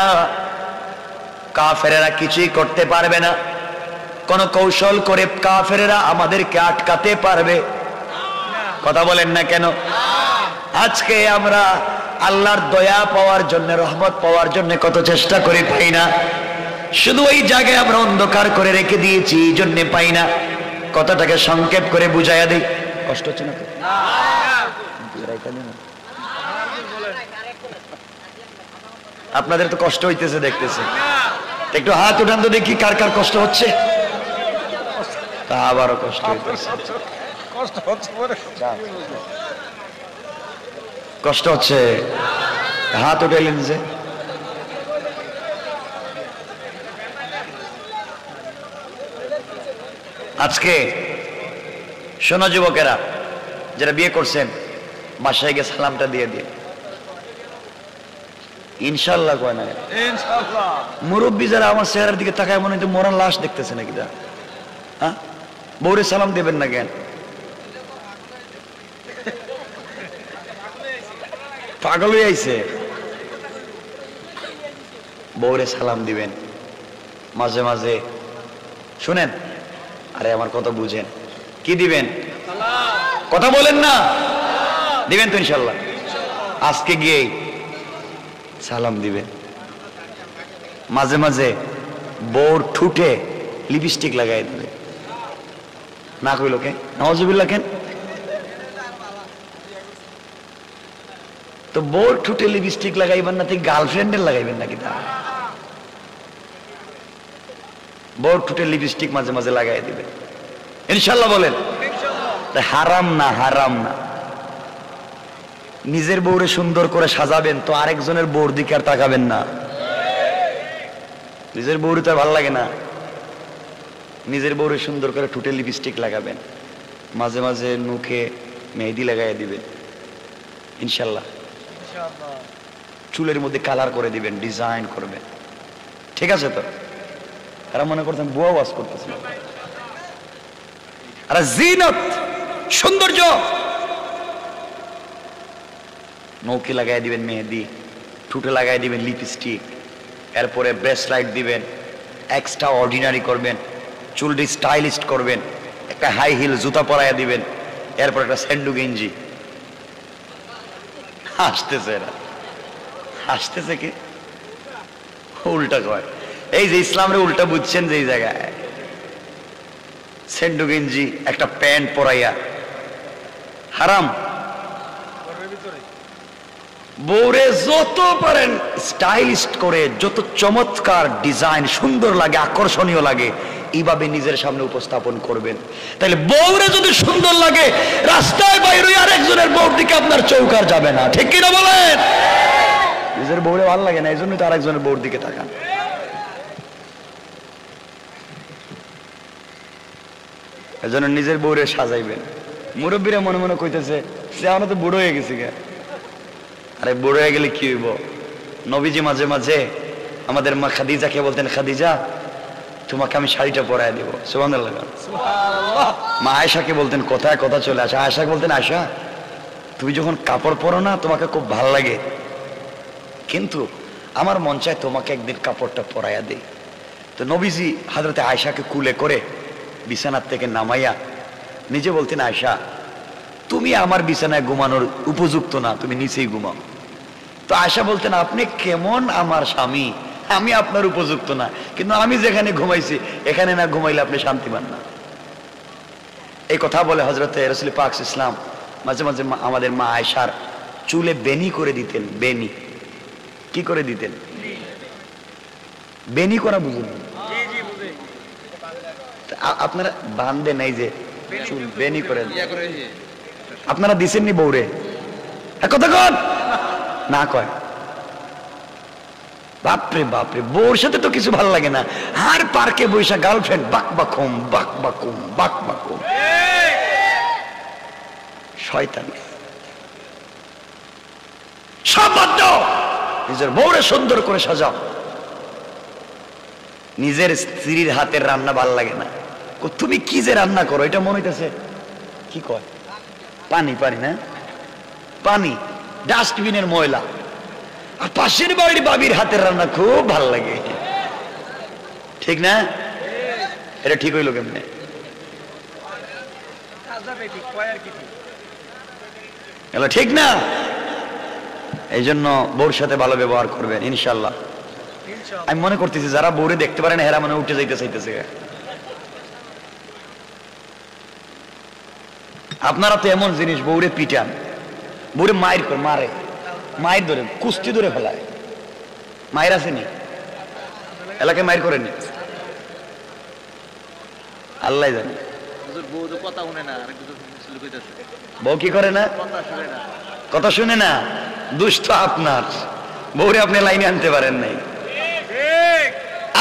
কাফেরেরা কিছুই করতে পারবে না। কোন কৌশল করে কাফেরেরা আমাদেরকে আটকাতে পারবে? কথা বলেন না কেন? আজকে আমরা আল্লাহর দয়া পাওয়ার জন্য, রহমত পাওয়ার জন্য কত চেষ্টা করে পাই না। শুধু ওই জায়গায় আমরা অন্ধকার করে রেখে দিয়েছি, এই জন্য পাই না। কথাটাকে সংক্ষেপ করে বুঝাইয়া দিই। কষ্ট হচ্ছে না? আপনাদের তো কষ্ট হইতেছে দেখতেছে, একটু হাত উঠান তো দেখি কার কার কষ্ট হচ্ছে। তা আবারও কষ্ট হইতেছে, কষ্ট হচ্ছে, হাত উঠাইলেন যে। আজকে শোনো যুবকেরা, যারা বিয়ে করছেন, বাসায় গিয়ে সালামটা দিয়ে দিয়ে ইনশাল্লাহ কয় না। মুরব্বী যারা আমার চেহারার দিকে তাকায় মনে হয় মরার লাশ দেখতেছে নাকি? হ্যাঁ, বউরে সালাম দেবেন না কেন? পাগল হয়ে আইছে। বউরে সালাম দিবেন মাঝে মাঝে। শুনেন, আরে আমার কথা বুঝেন, কি দিবেন? কথা বলেন না, দিবেন তো ইনশাল্লাহ? আজকে গিয়ে সালাম দিবেন। মাঝে মাঝে বউর ঠুটে লিপস্টিক লাগাই দেবে। না কইল কেন? নাউজুবিল্লাহ কেন? তো বউর ঠুটে লিপস্টিক লাগাইবেন না, তুই গার্লফ্রেন্ডের লাগাইবেন নাকি? তা বউর ঠুটে লিপস্টিক মাঝে মাঝে লাগাই দিবে ইনশাল্লাহ বলেন। হারাম না, হারাম না। নিজের বউরে সুন্দর করে সাজাবেন তো আরেকজনের বউর দিকে আর তাকাবেন না। নিজের বউরে তো আর ভালো লাগে না। নিজের বউরে সুন্দর করে ঠুটে লিপস্টিক লাগাবেন, মাঝে মাঝে মুখে মেহেদি লাগাই দিবেন ইনশাল্লাহ। চুলের মধ্যে কালার করে দিবেন, ডিজাইন করবেন, ঠিক আছে তো? তারা মনে করতেন বুয়া ওয়াজ করতেছে। আর জিনত, সৌন্দর্য, নৌকি লাগাই দিবেন মেহেদি, ঠুটে লাগাই দিবেন লিপস্টিক, এরপরে ব্রেসলাইট দিবেন, এক্সট্রা অর্ডিনারি করবেন, চুলটি স্টাইলিস্ট করবেন, একটা হাই হিল জুতা পরাইয়া দিবেন, এরপর একটা স্যান্ডু গেঞ্জি। হাসতেছে এরা, হাসতেছে কি? উল্টা কয়। এই যে ইসলামের উল্টা বুঝছেন যে এই জায়গায় স্যান্ডু গেঞ্জি একটা প্যান্ট পরাইয়া হারাম। বউরে যত পারেন স্টাইলিস্ট করে, যত চমৎকার ডিজাইন সুন্দর লাগে, আকর্ষণীয় লাগে, এইভাবে নিজের সামনে উপস্থাপন করবেন। তাহলে বউরে যদি সুন্দর লাগে, রাস্তায় বাইরে আরেকজনের বউর দিকে আপনার চৌকার যাবে না, ঠিক কিনা বলেন? নিজের বউরে ভালো লাগে না, এই জন্যই তো আরেকজনের বউর দিকে তাকান। এজন্য নিজের বউরে সাজাইবেন। মুরব্বীরা মনে মনে কইতেছে সে আমরা তো বুড়ো হয়ে গেছি গে। আরে বুড়ো হয়ে গেলে কি হইব? নবীজি মাঝে মাঝে আমাদের মা খাদিজাকে বলতেন, খাদিজা তোমাকে আমি শাড়িটা পরায় দিব। সুবহানাল্লাহ। মা আয়েশাকে বলতেন, কোথায় কথা চলে আসে। আয়েশাকে বলতেন, আয়েশা তুমি যখন কাপড় পরো না তোমাকে খুব ভাল লাগে, কিন্তু আমার মন চায় তোমাকে একদিন কাপড়টা পরাইয়া দেই। তো নবীজি হযরতে আয়েশাকে কুলে করে বিছানার থেকে নামাইয়া নিজে বলতেন, আয়েশা তুমি আমার বিছানায় ঘুমানোর উপযুক্ত না, তুমি নিচেই ঘুমাও। তো আয়েশা বলতেন, আপনি কেমন আমার স্বামী, আমি আপনার উপযুক্ত না, কিন্তু আমি যেখানে ঘুমাইছি এখানে না ঘুমাইলে আপনি শান্তি পান না। এই কথা বলে হযরতে রাসূল পাক ইসলাম মাঝে মাঝে আমাদের মা আয়েশার চুলে বেনি করে দিতেন। বেনি কি করে দিতেন? বেনি করা বুঝুন? আপনারা বান্ধে নাই যে চুল বেনি করে আপনারা দিছেননি বউরে? কথা কন না কয়? বাপরে বাপরে, বউর সাথে তো কিছু ভালো লাগে না, আর পার্কে বৈশা গার্লফ্রেন্ড বাক বাকুম বাক বাকুম বাক বাকুম। শয়তান সব বাদ দাও, নিজের বউরে সুন্দর করে সাজাও। নিজের স্ত্রীর হাতের রান্না ভাল লাগে না, তুমি কি যে রান্না করো এটা মনে হইতেছে কি কয় পানি পানি না পানি, ডাস্টবিনের ময়লা। আর পাশের বাড়ির বাবির হাতের রান্না খুব ভাল লাগে, ঠিক না? এটা ঠিক হইল কেমনে? ঠিক না? এই জন্য বউর সাথে ভালো ব্যবহার করবেন ইনশাল্লাহ। আমি মনে করতেছি যারা বউরে দেখতে পারেন হেরা মানে উঠে যাইতে চাইতেছে। আপনারা তো এমন জিনিস, বউরে পিটান, বউরে মায়ের করে মারে, মায়ের ধরে কুস্তি ধরে ফেলায়। মায়ের আসেনি এলাকায়, মায়ের করেনি, আল্লাহ জানে। বউ কি করে না? কথা শুনে না। দুষ্ট আপনার বউরে আপনি লাইনে আনতে পারেন নাই।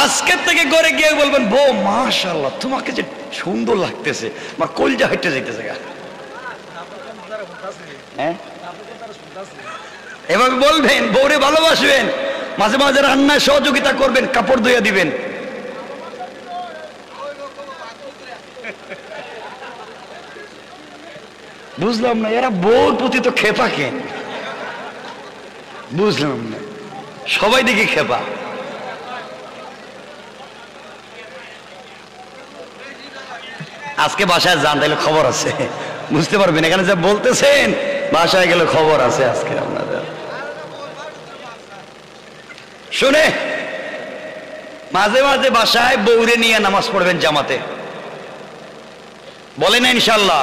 আজকের থেকে ঘরে গিয়ে বলবেন, বউ মাশাআল্লাহ তোমাকে যে সুন্দর লাগতেছে, আমার কলজা হেঁটে যাইতেছে। হ্যাঁ, এভাবে বলবেন, বউরে ভালোবাসবেন, মাঝে মাঝে রান্নায় সহযোগিতা করবেন, কাপড় ধুইয়া দিবেন। বুঝলাম না এরা বউর প্রতি তো খেপা কেন? বুঝলাম না, সবাই দেখি খেপা। আজকে বাসায় যান, তাইলে খবর আছে, বুঝতে পারবেন। এখানে যা বলতেছেন বাসায় গেলে খবর আছে আজকে আপনাদের। শুনে মাঝে মাঝে বাসায় বউরে নিয়ে নামাজ পড়বেন জামাতে, বলেন না ইনশাল্লাহ?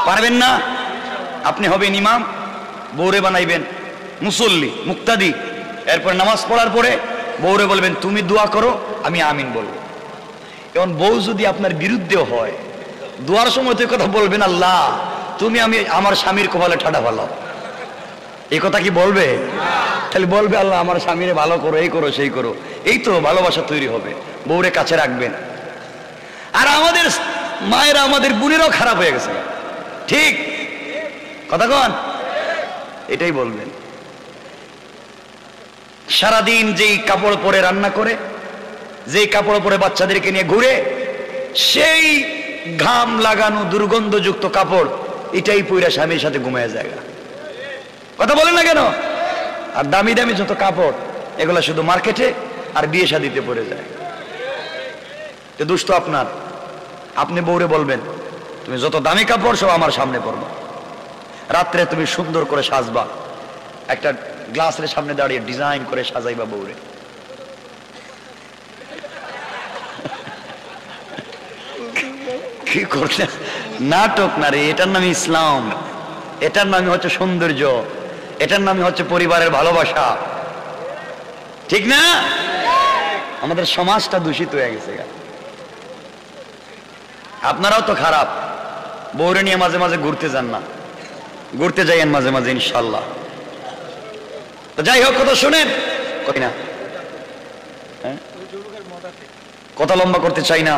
পারবেন না? আপনি হবেন ইমাম, বউরে বানাইবেন মুসল্লি মুক্তাদি। এরপর নামাজ পড়ার পরে বউরে বলবেন, তুমি দোয়া করো, আমি আমিন বলবো। এখন বউ যদি আপনার বিরুদ্ধেও হয়, দোয়ার সময় তো কথা বলবেন, আল্লাহ তুমি আমি আমার স্বামীর কপালে ঠাডা ভালো। এই কথা কি বলবে? খালি বলবে, আল্লাহ আমার স্বামীরে ভালো করো, এই করো সেই করো। এই তো ভালোবাসা তৈরি হবে। বউরে কাছে রাখবেন। আর আমাদের মায়েরা, আমাদের বোনেরাও খারাপ হয়ে গেছে, ঠিক কথা কন? এটাই বলবেন। সারাদিন যেই কাপড় পরে রান্না করে, যেই কাপড় পরে বাচ্চাদেরকে নিয়ে ঘুরে, সেই ঘাম লাগানো দুর্গন্ধযুক্ত কাপড় এটাই পইরা স্বামীর সাথে ঘুমায় যায়। কথা বলেন না কেন? আর দামি দামি যত কাপড় এগুলা শুধু মার্কেটে আর বিয়ে শাদিতে পরে যায়। তো দুষ্ট আপনার, আপনি বউরে বলবেন, তুমি যত দামি কাপড় সব আমার সামনে পরবা, রাত্রে তুমি সুন্দর করে সাজবা, একটা গ্লাসের সামনে দাঁড়িয়ে ডিজাইন করে সাজাইবা বউরে। কি করলে নাটক না রে, এটার নাম ইসলাম, এটার নামই হচ্ছে সৌন্দর্য, এটার নামই হচ্ছে পরিবারের ভালোবাসা, ঠিক না? আমাদের সমাজটা দূষিত হয়ে গেছে। আপনারাও তো খারাপ, বউরে নিয়ে মাঝে মাঝে ঘুরতে যান না, ঘুরতে যাইয়েন মাঝে মাঝে ইনশাল্লাহ। তো যাই হোক, কথা শুনেন, কই না কথা লম্বা করতে চাই না।